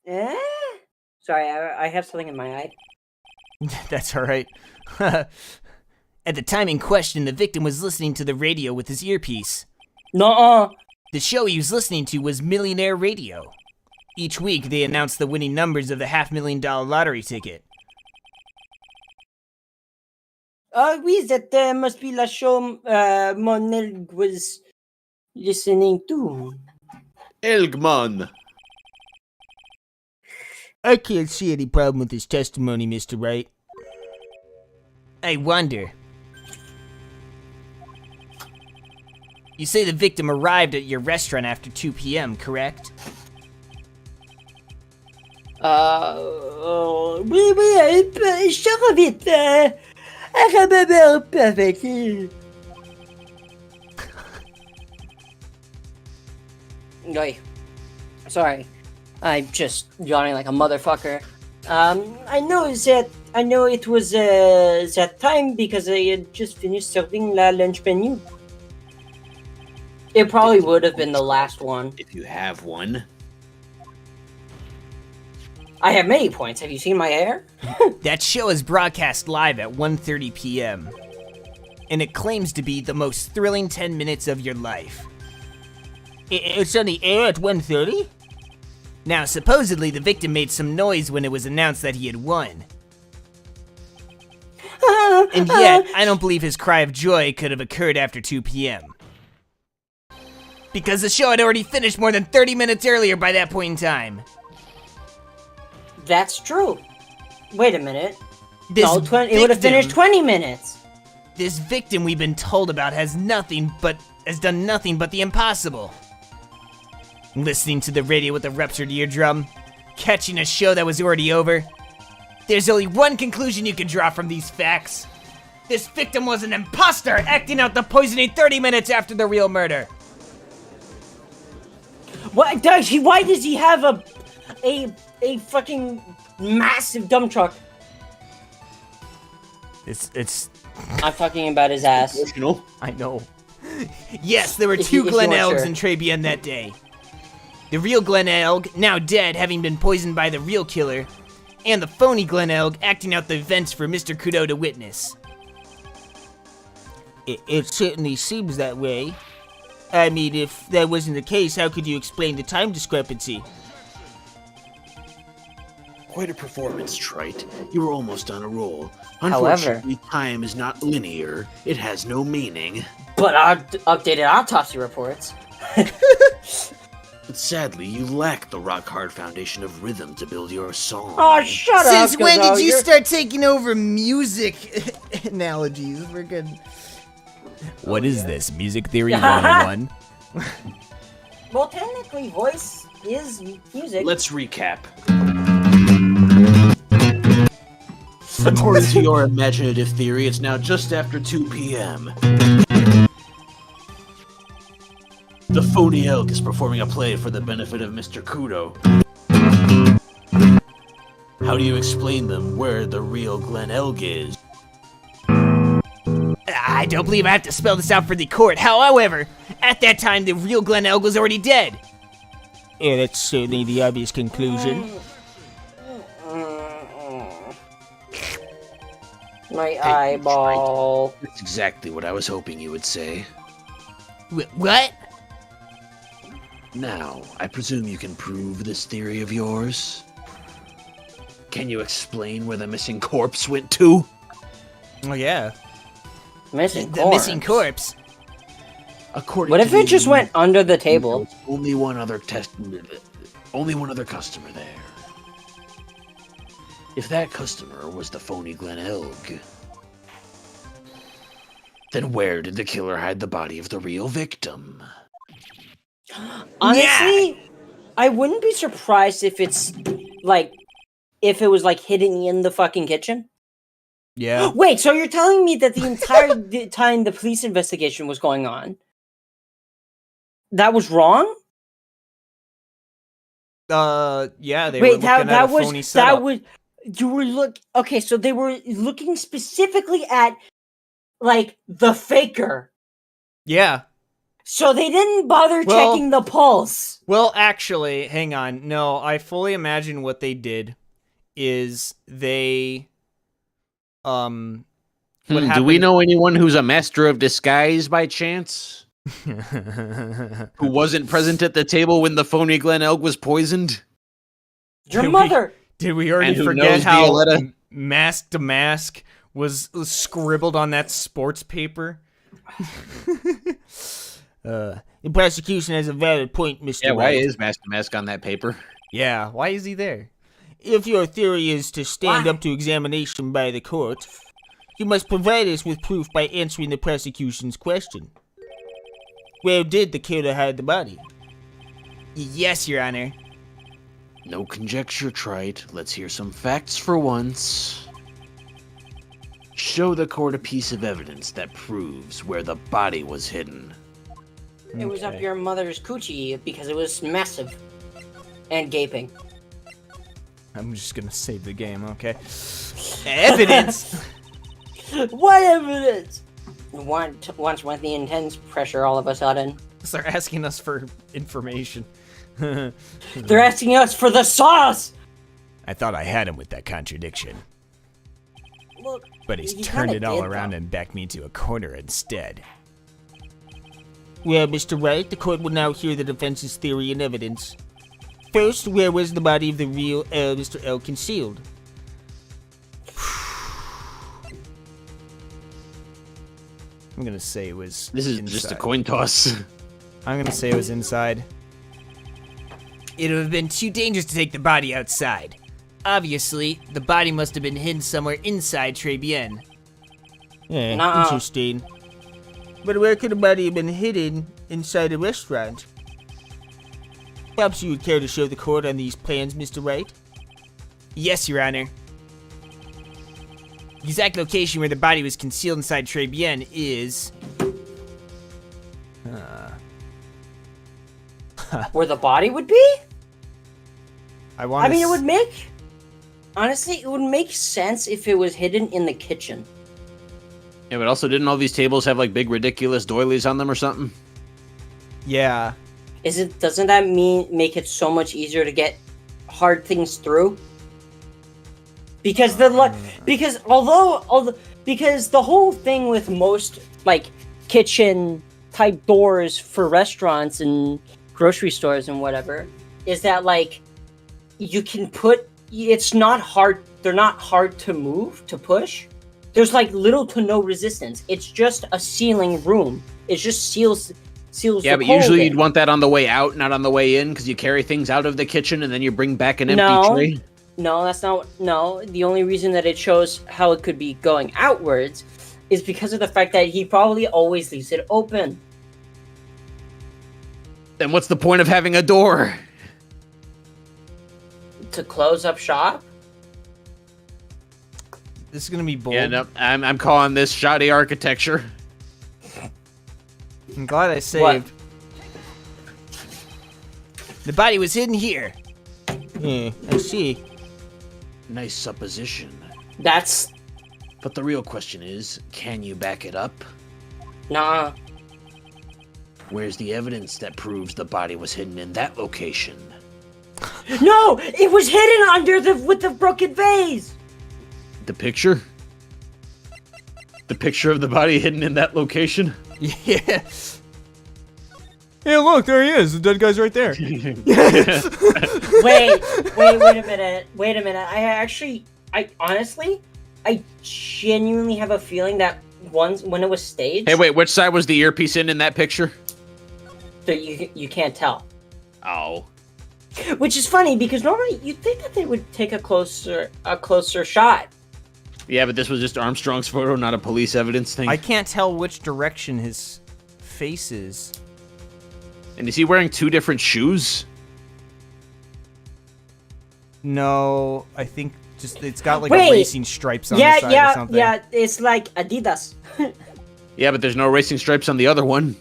Eh? Sorry, I have something in my eye. That's alright. At the time in question, the victim was listening to the radio with his earpiece. Nuh-uh. The show he was listening to was Millionaire Radio. Each week, they announced the winning numbers of the $500,000 lottery ticket. Oui, that must be la show Monel was listening to. Elgman. I can't see any problem with his testimony, Mr. Wright. I wonder. You say the victim arrived at your restaurant after 2 p.m., correct? Oui, je reviens. I remember perfectly. Oi. Sorry. I'm just yawning like a motherfucker. I know it was that time because I had just finished serving la lunch menu. It probably would have been the last one. If you have one. I have many points. Have you seen my hair? That show is broadcast live at 1:30 p.m. And it claims to be the most thrilling 10 minutes of your life. It's on the air at 1:30? Now, supposedly the victim made some noise when it was announced that he had won. And yet, I don't believe his cry of joy could have occurred after 2 p.m. Because the show had already finished more than 30 minutes earlier by that point in time. That's true. Wait a minute. This No, it would have finished victim- 20 minutes. This victim we've been told about has done nothing but the impossible. Listening to the radio with a ruptured eardrum, catching a show that was already over. There's only one conclusion you can draw from these facts. This victim was an imposter acting out the poisoning 30 minutes after the real murder. Why does he have a fucking massive dump truck? It's I'm talking about his ass. Emotional. I know. Yes, there were If two you Glen weren't Elgs sure. in Tribulations that day. The real Glen Elg, now dead, having been poisoned by the real killer, and the phony Glen Elg acting out the events for Mr. Kudo to witness. It certainly seems that way. I mean, if that wasn't the case, how could you explain the time discrepancy? Quite a performance, Trite. You were almost on a roll. However- Unfortunately, time is not linear. It has no meaning. But our updated autopsy reports. But sadly, you lack the rock-hard foundation of rhythm to build your song. Oh, shut up! Since when did you Gazzo. start taking over music analogies? We're good. What is this? Music Theory 101? Well, technically, voice is music. Let's recap. According to your imaginative theory, it's now just after 2 p.m. The phony elk is performing a play for the benefit of Mr. Kudo. How do you explain them where the real Glen Elg is? I don't believe I have to spell this out for the court. However, at that time, the real Glen Elg was already dead. Yeah, that's certainly the obvious conclusion. My eyeball. That's exactly what I was hoping you would say. What? Now, I presume you can prove this theory of yours? Can you explain where the missing corpse went to? Oh yeah. Missing The corpse. missing corpse. According What to if it just the- went under the there table? was only one other customer there. If that customer was the phony Glen Elg, then where did the killer hide the body of the real victim? Honestly, I wouldn't be surprised if it's like if it was like hidden in the fucking kitchen. Yeah. Wait, so you're telling me that the entire time the police investigation was going on, that was wrong? Yeah, they were Wait, looking at that a was phony setup. you were okay, so they were looking specifically at like the faker. Yeah. So they didn't bother Well- checking the pulse. Well, actually, hang on. No, I fully imagine what they did is they what Do we happened- know anyone who's a master of disguise by chance? Who wasn't present at the table when the phony Glen Elg was poisoned? Your Did we- mother. Did we already And who forget knows how Violetta? Mask to Mask was scribbled on that sports paper? The prosecution has a valid point, Mr. Yeah, why Wright. is Mask to Mask on that paper? Yeah, why is he there? If your theory is to stand Why? up to examination by the court, you must provide us with proof by answering the prosecution's question. Where did the killer hide the body? Yes, Your Honor. No conjecture, Trite. Let's hear some facts for once. Show the court a piece of evidence that proves where the body was hidden. It was up your mother's coochie because it was massive and gaping. I'm just gonna save the game, okay? Evidence! What evidence? Once went the intense pressure all of a sudden. They're asking us for information. They're asking us for the sauce! I thought I had him with that contradiction, Look, but he's you turned kinda it all did, around though. and backed me into a corner instead. Well, Mr. Wright, the court will now hear the defense's theory and evidence. First, where was the body of the real Mr. L concealed? I'm gonna say it was This is inside. just a coin toss. I'm gonna say it was inside. It would have been too dangerous to take the body outside. Obviously, the body must have been hidden somewhere inside Tribulations. Yeah, Nuh-uh. interesting. But where could the body have been hidden inside a restaurant? Perhaps you would care to show the court on these plans, Mr. Wright? Yes, Your Honor. The exact location where the body was concealed inside Tribulations is... Where the body would be? I want. I mean, it would make... Honestly, it would make sense if it was hidden in the kitchen. Yeah, but also didn't all these tables have like big ridiculous doilies on them or something? Yeah. Doesn't that make it so much easier to get hard things through? Because the whole thing with most like kitchen type doors for restaurants and grocery stores and whatever is that like you can put it's not hard, they're not hard to move, to push. There's like little to no resistance. It's just a sealing room. It just seals Yeah, the but cold usually in. you'd want that on the way out, not on the way in, because you carry things out of the kitchen and then you bring back an empty No. tray. No, that's not. No, the only reason that it shows how it could be going outwards is because of the fact that he probably always leaves it open. Then what's the point of having a door? To close up shop? This is gonna be bold. Yeah, no, I'm calling this shoddy architecture. I'm glad I saved. The body was hidden here. Yeah, I see. Nice supposition. That's... But the real question is, can you back it up? Nah. Where's the evidence that proves the body was hidden in that location? No, it was hidden with the broken vase. The picture? The picture of the body hidden in that location? Yeah. Hey, look, there he is. The dead guy's right there. Wait a minute. I honestly genuinely have a feeling that when it was staged, Hey, wait, which side was the earpiece in that picture? that you can't tell. Oh. Which is funny because normally you'd think that they would take a closer shot. Yeah, but this was just Armstrong's photo, not a police evidence thing. I can't tell which direction his face is. And is he wearing 2 different shoes? No, I think just it's got like Wait. a racing stripes on the side or something. Yeah, it's like Adidas. Yeah, but there's no racing stripes on the other one.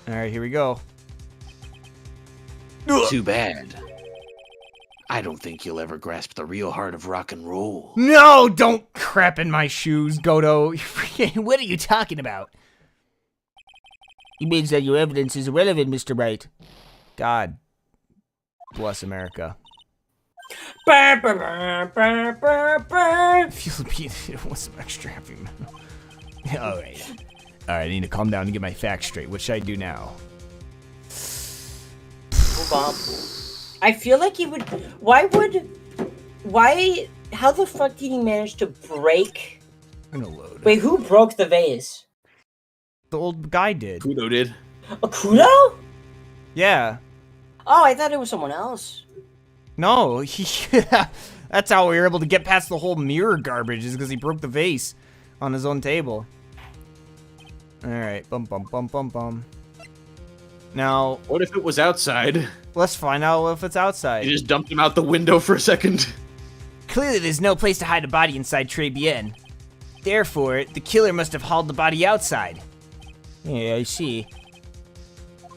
All right, here we go. Too bad. I don't think you'll ever grasp the real heart of rock and roll. No, don't crap in my shoes, Godo. What are you talking about? He means that your evidence is irrelevant, Mr. Wright. God bless America. Burr, burr, burr, burr, burr. Filipino with some extra heavy metal. All right. All right, I need to calm down and get my facts straight. What should I do now? Bomb. I feel like he would. How the fuck did he manage to break? I'm gonna load. Wait, who broke the vase? The old guy did. Kudo did. Akudo? Yeah. Oh, I thought it was someone else. No, that's how we were able to get past the whole mirror garbage, is because he broke the vase on his own table. Alright, bum bum bum bum bum. Now, What if it was outside? let's find out if it's outside. You just dumped him out the window for a second. Clearly, there's no place to hide a body inside Tribulations. Therefore, the killer must have hauled the body outside. Yeah, I see.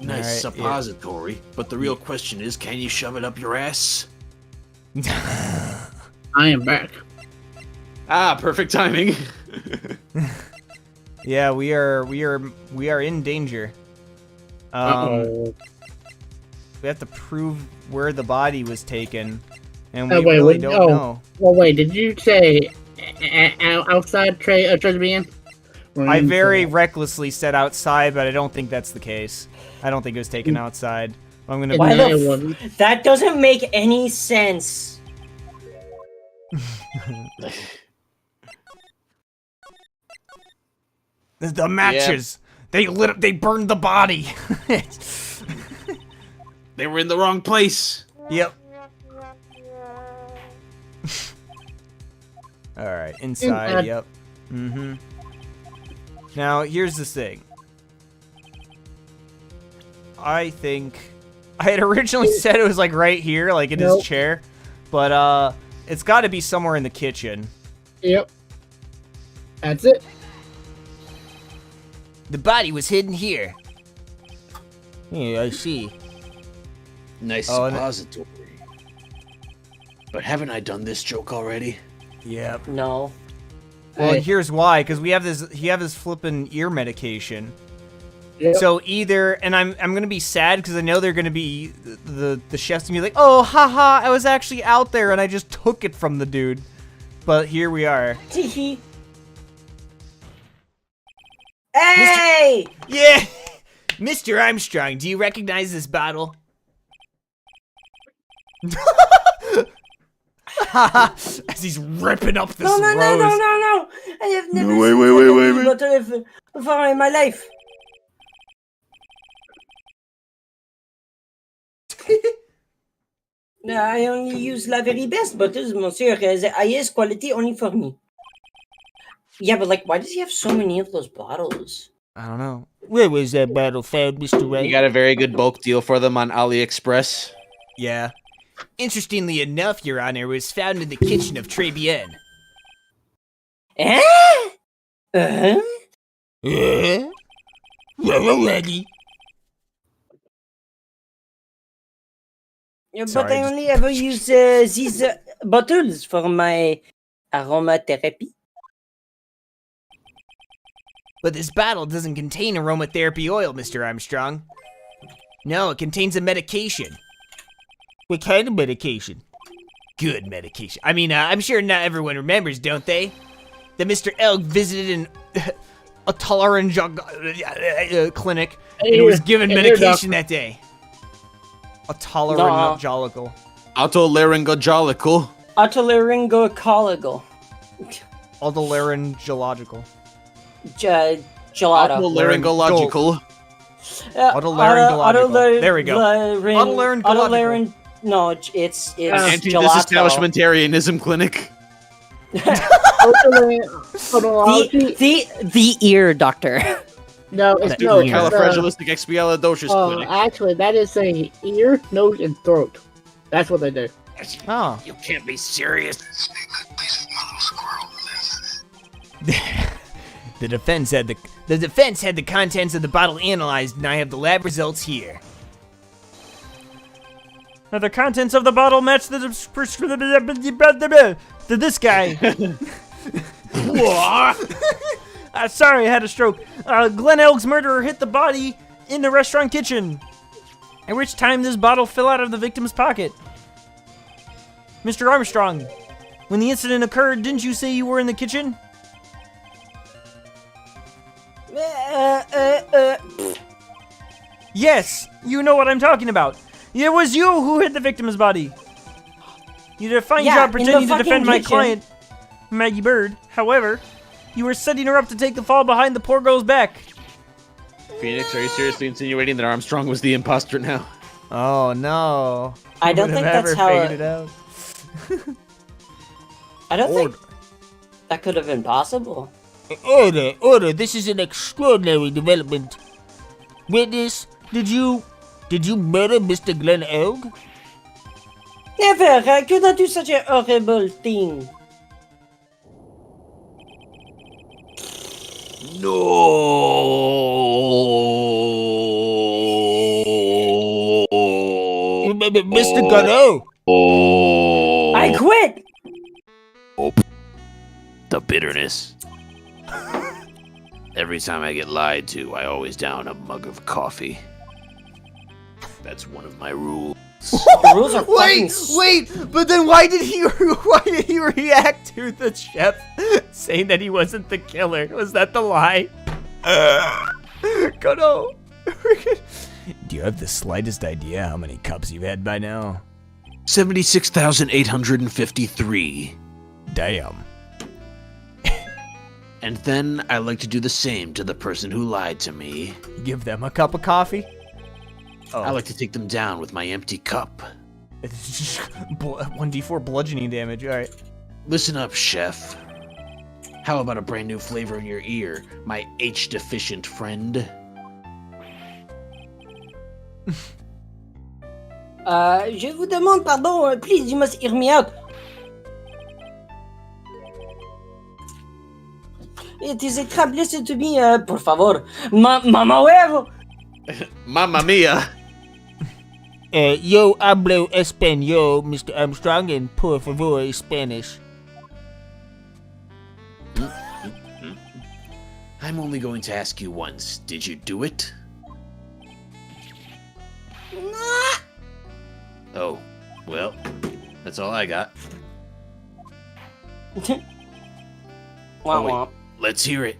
Nice Alright, suppository, but the real question is, can you shove it up your ass? I am back. Ah, perfect timing. Yeah, we are in danger. Uh-oh. We have to prove where the body was taken, and Oh, we wait, really wait, don't know. Well, wait, did you say outside Tribulations? I very recklessly said outside, but I don't think that's the case. I don't think it was taken outside. I'm gonna. Why No, the it wasn't. That doesn't make any sense. The matches. They lit up. They burned the body. They were in the wrong place. Yep. All right, inside. Yep. Mm-hmm. Now here's the thing. I think I had originally said it was like right here, like in his chair, but it's got to be somewhere in the kitchen. Yep. That's it. The body was hidden here. Yeah, I see. Nice Oh, suppository. But haven't I done this joke already? Yep. No. Well, Hey. and here's why, because we have this. He have this flippin' ear medication. Yep. So either, and I'm gonna be sad because I know they're gonna be the chef's gonna be like, oh, haha, I was actually out there and I just took it from the dude. But here we are. Teehee. Hey! Yeah! Mr. Armstrong, do you recognize this bottle? As he's ripping up this No, no, rose. no, no, no, no! I have never wait, seen wait, such wait, a wait, big bottle before in my life. No, I only use la very best bottles, monsieur. The highest quality only for me. Yeah, but like, why does he have so many of those bottles? I don't know. Where was that bottle found, Mr. Wright? You got a very good bulk deal for them on AliExpress. Yeah. Interestingly enough, Your Honor, it was found in the kitchen of Tribulations. Eh? Uh-huh. Well, already. Yeah, but Sorry, I just- only ever use these bottles for my aromatherapy. But this bottle doesn't contain aromatherapy oil, Mr. Armstrong. No, it contains a medication. What kind of medication? Good medication. I mean, I'm sure not everyone remembers, don't they? That Mr. Elk visited a tolerance clinic and was given medication that day. A tolerological. Otolaryngological. Otolaryngological. Otolaryngological. Gelato. Otolaryngological. Otolaryngological. There we go. Otolaryngological. No, it's gelato. Anti-disestablishmentarianism clinic. The ear doctor. No, it's The no. ear. Califragilisticexpialidocious clinic. Actually, that is a ear, nose, and throat. That's what they do. Oh. You can't be serious. Basic model squirrel. The defense had the contents of the bottle analyzed, and I have the lab results here. Now the contents of the bottle match the to this guy. Sorry, I had a stroke. Glenn Elk's murderer hit the body in the restaurant kitchen, at which time this bottle fell out of the victim's pocket. Mr. Armstrong, when the incident occurred, didn't you say you were in the kitchen? Yes, you know what I'm talking about. It was you who hit the victim's body. You did a fine job pretending to defend my client, Maggie Bird. However, you were setting her up to take the fall behind the poor girl's back. Phoenix, are you seriously insinuating that Armstrong was the imposter now? Oh no! I don't think that's how it out. I don't think that could have been possible. Order, this is an extraordinary development. Witness, did you murder Mr. Glenn Elk? Never! I could not do such a horrible thing. Mr. Glenn I quit! The bitterness. Every time I get lied to, I always down a mug of coffee. That's one of my rules. The rules are fucking Wait! But then why did he react to the chef saying that he wasn't the killer? Was that the lie? No. Do you have the slightest idea how many cups you've had by now? 76,853. Damn. And then I like to do the same to the person who lied to me. Give them a cup of coffee? I like to take them down with my empty cup. It's just 1d4 bludgeoning damage, alright. Listen up, chef. How about a brand new flavor in your ear, my H-deficient friend? Je vous demande pardon, please, you must hear me out. It is a troublesome to me, por favor. Mama huevo! Mamma mia! Yo hablo español, Mr. Armstrong, and por favor, Spanish. I'm only going to ask you once. Did you do it? Oh, well, that's all I got. Womp wait. womp. Let's hear it.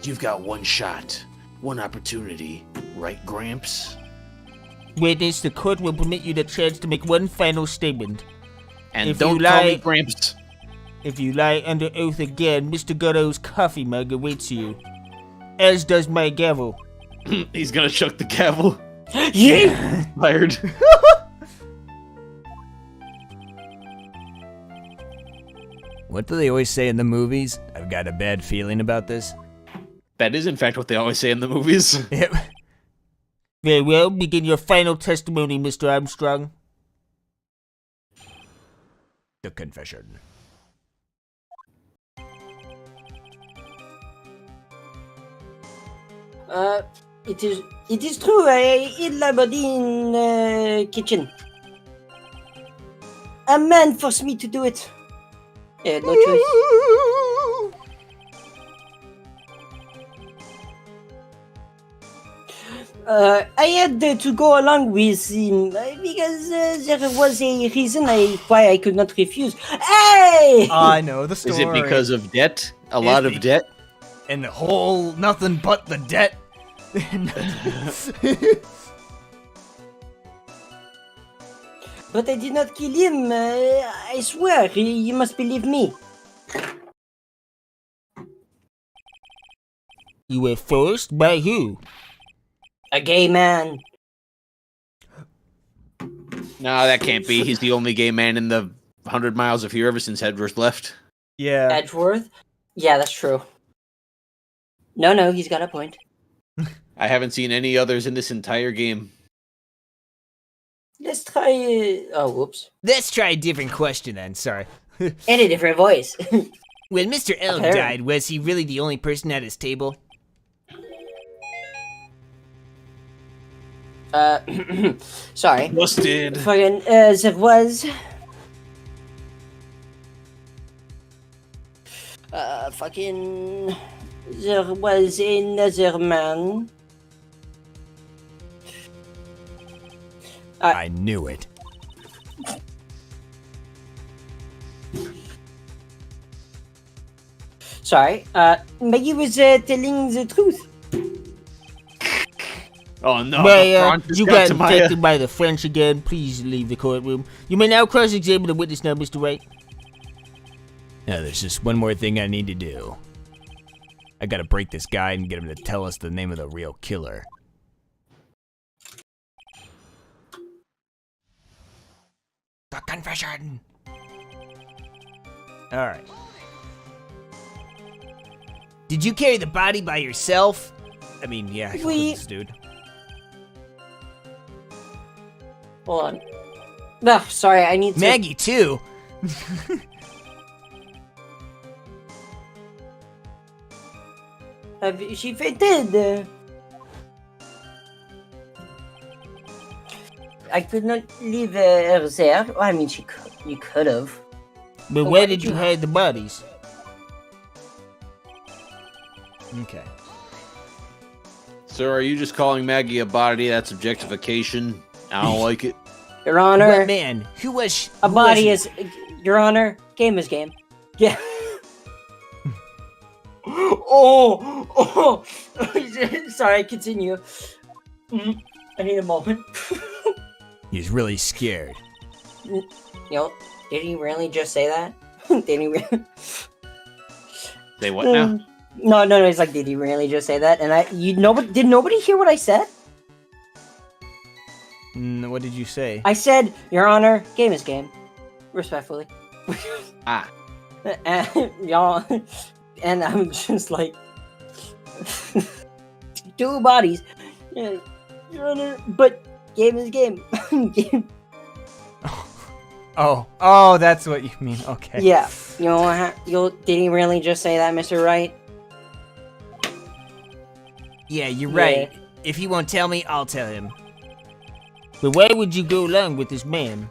You've got one shot, one opportunity, right, Gramps? Witness, the court will permit you the chance to make one final statement. And If don't you call me lie- Gramps. If you lie under oath again, Mr. Gutto's coffee mug awaits you. As does my gavel. He's gonna chuck the gavel. Yeah! Fired. What do they always say in the movies? I've got a bad feeling about this. That is, in fact, what they always say in the movies. Very well, begin your final testimony, Mr. Armstrong. The confession. It is true, I hid my body in the kitchen. A man forced me to do it. I had no choice. I had to go along with him because there was a reason why I could not refuse. Hey! I know the story. Is it because of debt? A lot of debt? And the whole nothing but the debt. But I did not kill him. I swear, you must believe me. You were forced by who? A gay man. No, that can't be. He's the only gay man in the 100 miles of here ever since Edgeworth left. Yeah. Edgeworth? Yeah, that's true. No, he's got a point. I haven't seen any others in this entire game. Let's try. Oh, whoops. Let's try a different question then. Sorry. And a different voice. When Mr. Elk Apparently. died, was he really the only person at his table? Sorry. Busted. Fucking, there was. Fucking. There was another man. I knew it. Sorry. Maggie was telling the truth. Oh no, Well, the front you just got to my- infected by the French again. Please leave the courtroom. You may now cross-examine the witness now, Mr. Wright. Now there's just one more thing I need to do. I gotta break this guy and get him to tell us the name of the real killer. The confession! Alright. Did you carry the body by yourself? I mean, yeah, I We- this dude. Hold on. No, sorry, I need to. Maggie, too! She did. I could not leave her there. Well, I mean, you could have. But But where why did did you you- hide the bodies? Okay. Sir, are you just calling Maggie a body? That's objectification. I don't like it. Your Honor, What man? Who was she? a who body was is. Your Honor, game is game. Yeah. oh. Sorry, continue. I need a moment. He's really scared. Yo, did he really just say that? Did he really? Say what now? No. He's like, did he really just say that? And did nobody hear what I said? What did you say? I said, Your Honor, game is game. Respectfully. Ah. And, y'all, and I'm just like, two bodies. Yeah, Your Honor, but game is game. Game. Oh, that's what you mean. Okay. Yeah, did he really just say that, Mr. Wright? Yeah, you're Yeah. right. If he won't tell me, I'll tell him. But why would you go along with this man?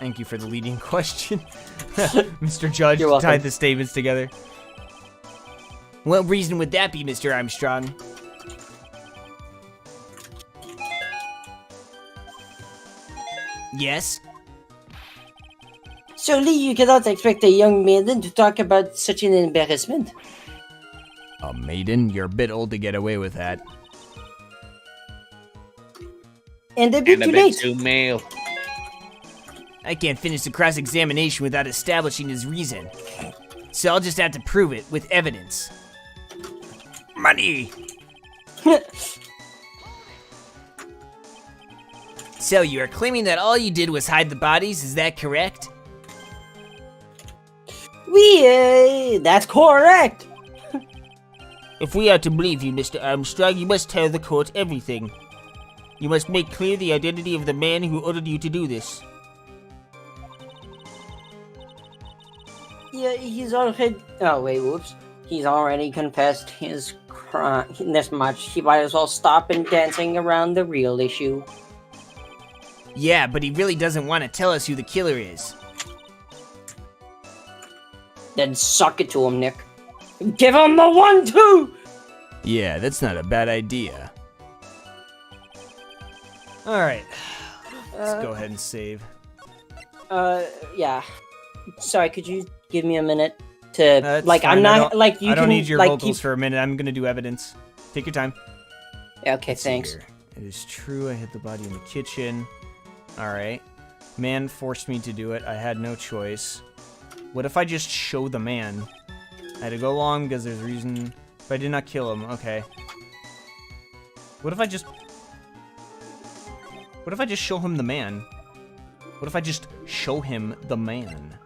Thank you for the leading question. Mr. Judge You're welcome. tied the statements together. What reason would that be, Mr. Armstrong? Yes? Surely you cannot expect a young maiden to talk about such an embarrassment. A maiden? You're a bit old to get away with that. And a bit And a too bit late. too male. I can't finish the cross-examination without establishing his reason. So I'll just have to prove it with evidence. Money! So you are claiming that all you did was hide the bodies, is that correct? That's correct. If we are to believe you, Mr. Armstrong, you must tell the court everything. You must make clear the identity of the man who ordered you to do this. Yeah, he's already. Oh wait, whoops. He's already confessed his crime. This much. He might as well stop and dancing around the real issue. Yeah, but he really doesn't want to tell us who the killer is. Then suck it to him, Nick. Give him the 1-2. Yeah, that's not a bad idea. All right, let's go ahead and save. Yeah. Sorry, could you give me a minute to That's like? fine. I'm not like you. I don't can, need your like, vocals keep... for a minute. I'm gonna do evidence. Take your time. Yeah, okay, Let's see thanks. here. It is true. I hit the body in the kitchen. All right. Man forced me to do it. I had no choice. What if I just show the man? I had to go long because there's a reason. If I did not kill him, okay. What if I just show him the man? What if I just show him the man?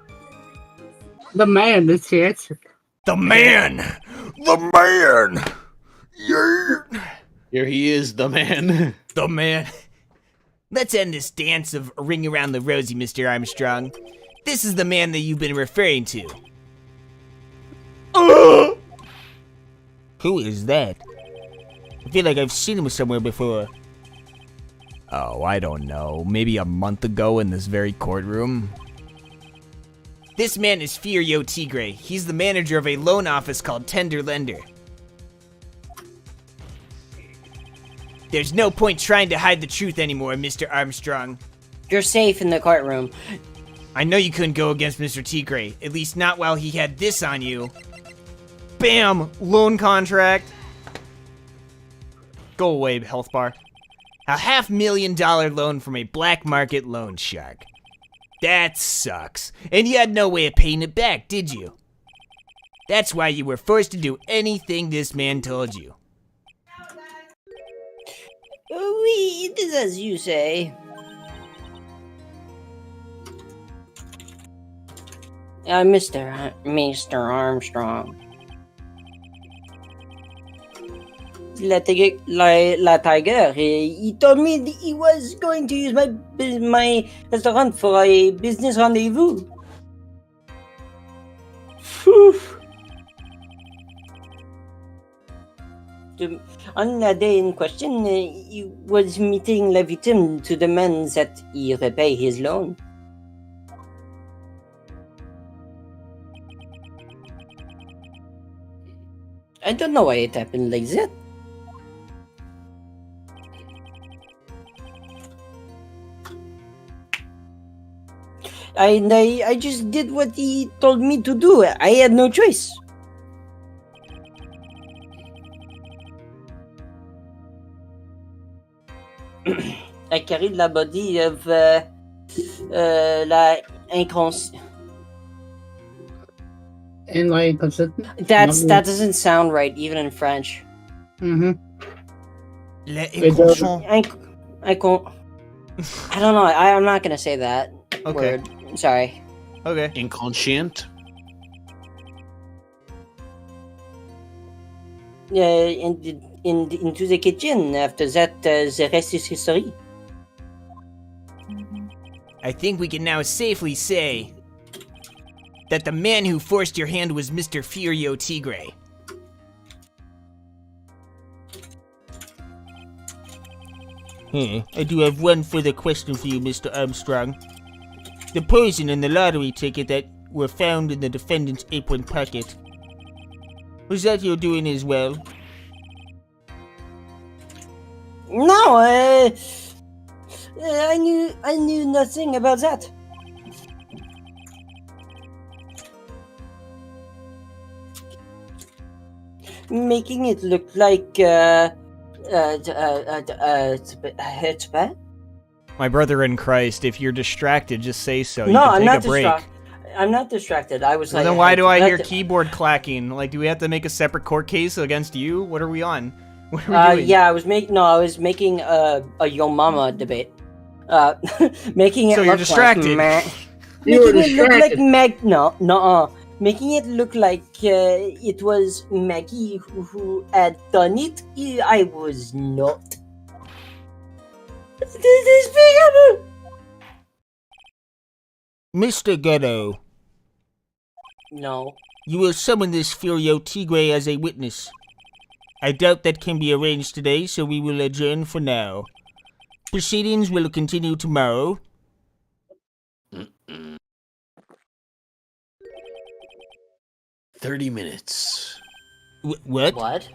The man, that's the answer. The man! The man! Yeah! Here he is, the man. The man. Let's end this dance of Ring Around the Rosie, Mr. Armstrong. This is the man that you've been referring to. Who is that? I feel like I've seen him somewhere before. Oh, I don't know. Maybe a month ago in this very courtroom? This man is Furio Tigre. He's the manager of a loan office called Tender Lender. There's no point trying to hide the truth anymore, Mr. Armstrong. You're safe in the courtroom. I know you couldn't go against Mr. Tigre, at least not while he had this on you. Bam! Loan contract. Go away, health bar. A $500,000 loan from a black market loan shark. That sucks. And you had no way of paying it back, did you? That's why you were forced to do anything this man told you. Oui, it is as you say. Mr. Armstrong. La tiger, he told me that he was going to use my restaurant for a business rendezvous. Phew. On the day in question, he was meeting la victim to demand that he repay his loan. I don't know why it happened like that. I just did what he told me to do. I had no choice. I carried la body of la inconscient. And like consistent. That doesn't sound right, even in French. Mm-hmm. Le I don't know. I'm not gonna say that Okay. word. Sorry. Okay. Inconscient. Into the kitchen. After that, the rest is history. I think we can now safely say that the man who forced your hand was Mr. Furio Tigre. I do have one further question for you, Mr. Armstrong. The poison and the lottery ticket that were found in the defendant's apron pocket. Was that your doing as well? No, I knew nothing about that. Making it look like it's bad. My brother in Christ, if you're distracted, just say so. No, You can I'm take not a break. distracted. I'm not distracted. I was Well, like, then why do I hear that- keyboard clacking? Like, do we have to make a separate court case against you? What are we on? What are we doing? Yeah, I was making a Yo Mama debate. Making it So look you're distracted. Like You were making it look like distracted. making it look like it was Maggie who had done it. I was not. This is big. Mr. Ghetto, No. you will summon this Furio Tigre as a witness. I doubt that can be arranged today, so we will adjourn for now. Proceedings will continue tomorrow. 30 minutes. What? What?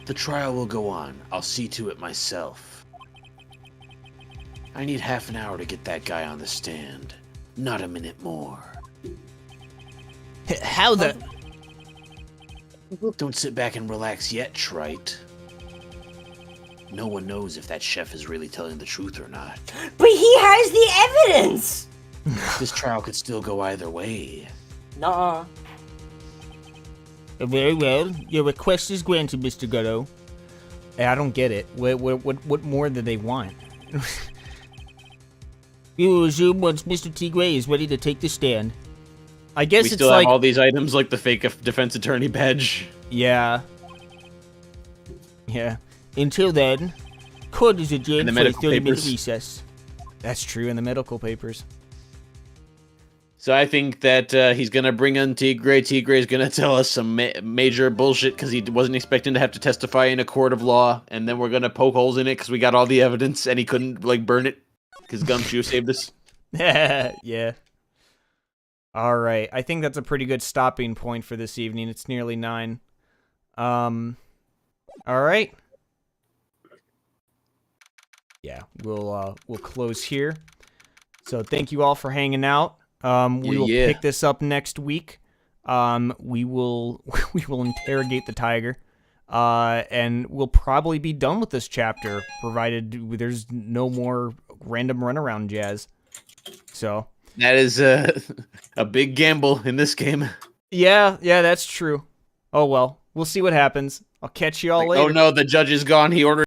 The trial will go on. I'll see to it myself. I need half an hour to get that guy on the stand. Not a minute more. How the... Don't sit back and relax yet, Trite. No one knows if that chef is really telling the truth or not. But he has the evidence! This trial could still go either way. Nuh-uh. Very well. Your request is granted, Mr. Gutto. Hey, I don't get it. What more do they want? We will resume once Mr. Tigre is ready to take the stand. I guess We it's still like... have all these items, like the fake defense attorney badge. Yeah. Yeah. Until then, court is adjourned And the for a medical 30-minute papers. recess. That's true in the medical papers. So I think that he's gonna bring in Tigre. Tigre's gonna tell us some major bullshit because he wasn't expecting to have to testify in a court of law, and then we're gonna poke holes in it because we got all the evidence, and he couldn't like burn it because Gumshoe saved us. Yeah. All right. I think that's a pretty good stopping point for this evening. It's nearly 9. All right. Yeah, we'll close here. So thank you all for hanging out. We will pick this up next week. We will interrogate the tiger. And we'll probably be done with this chapter, provided there's no more random runaround jazz. So That is a big gamble in this game. yeah, that's true. Oh well, we'll see what happens. I'll catch you all later. Oh no, the judge is gone. He ordered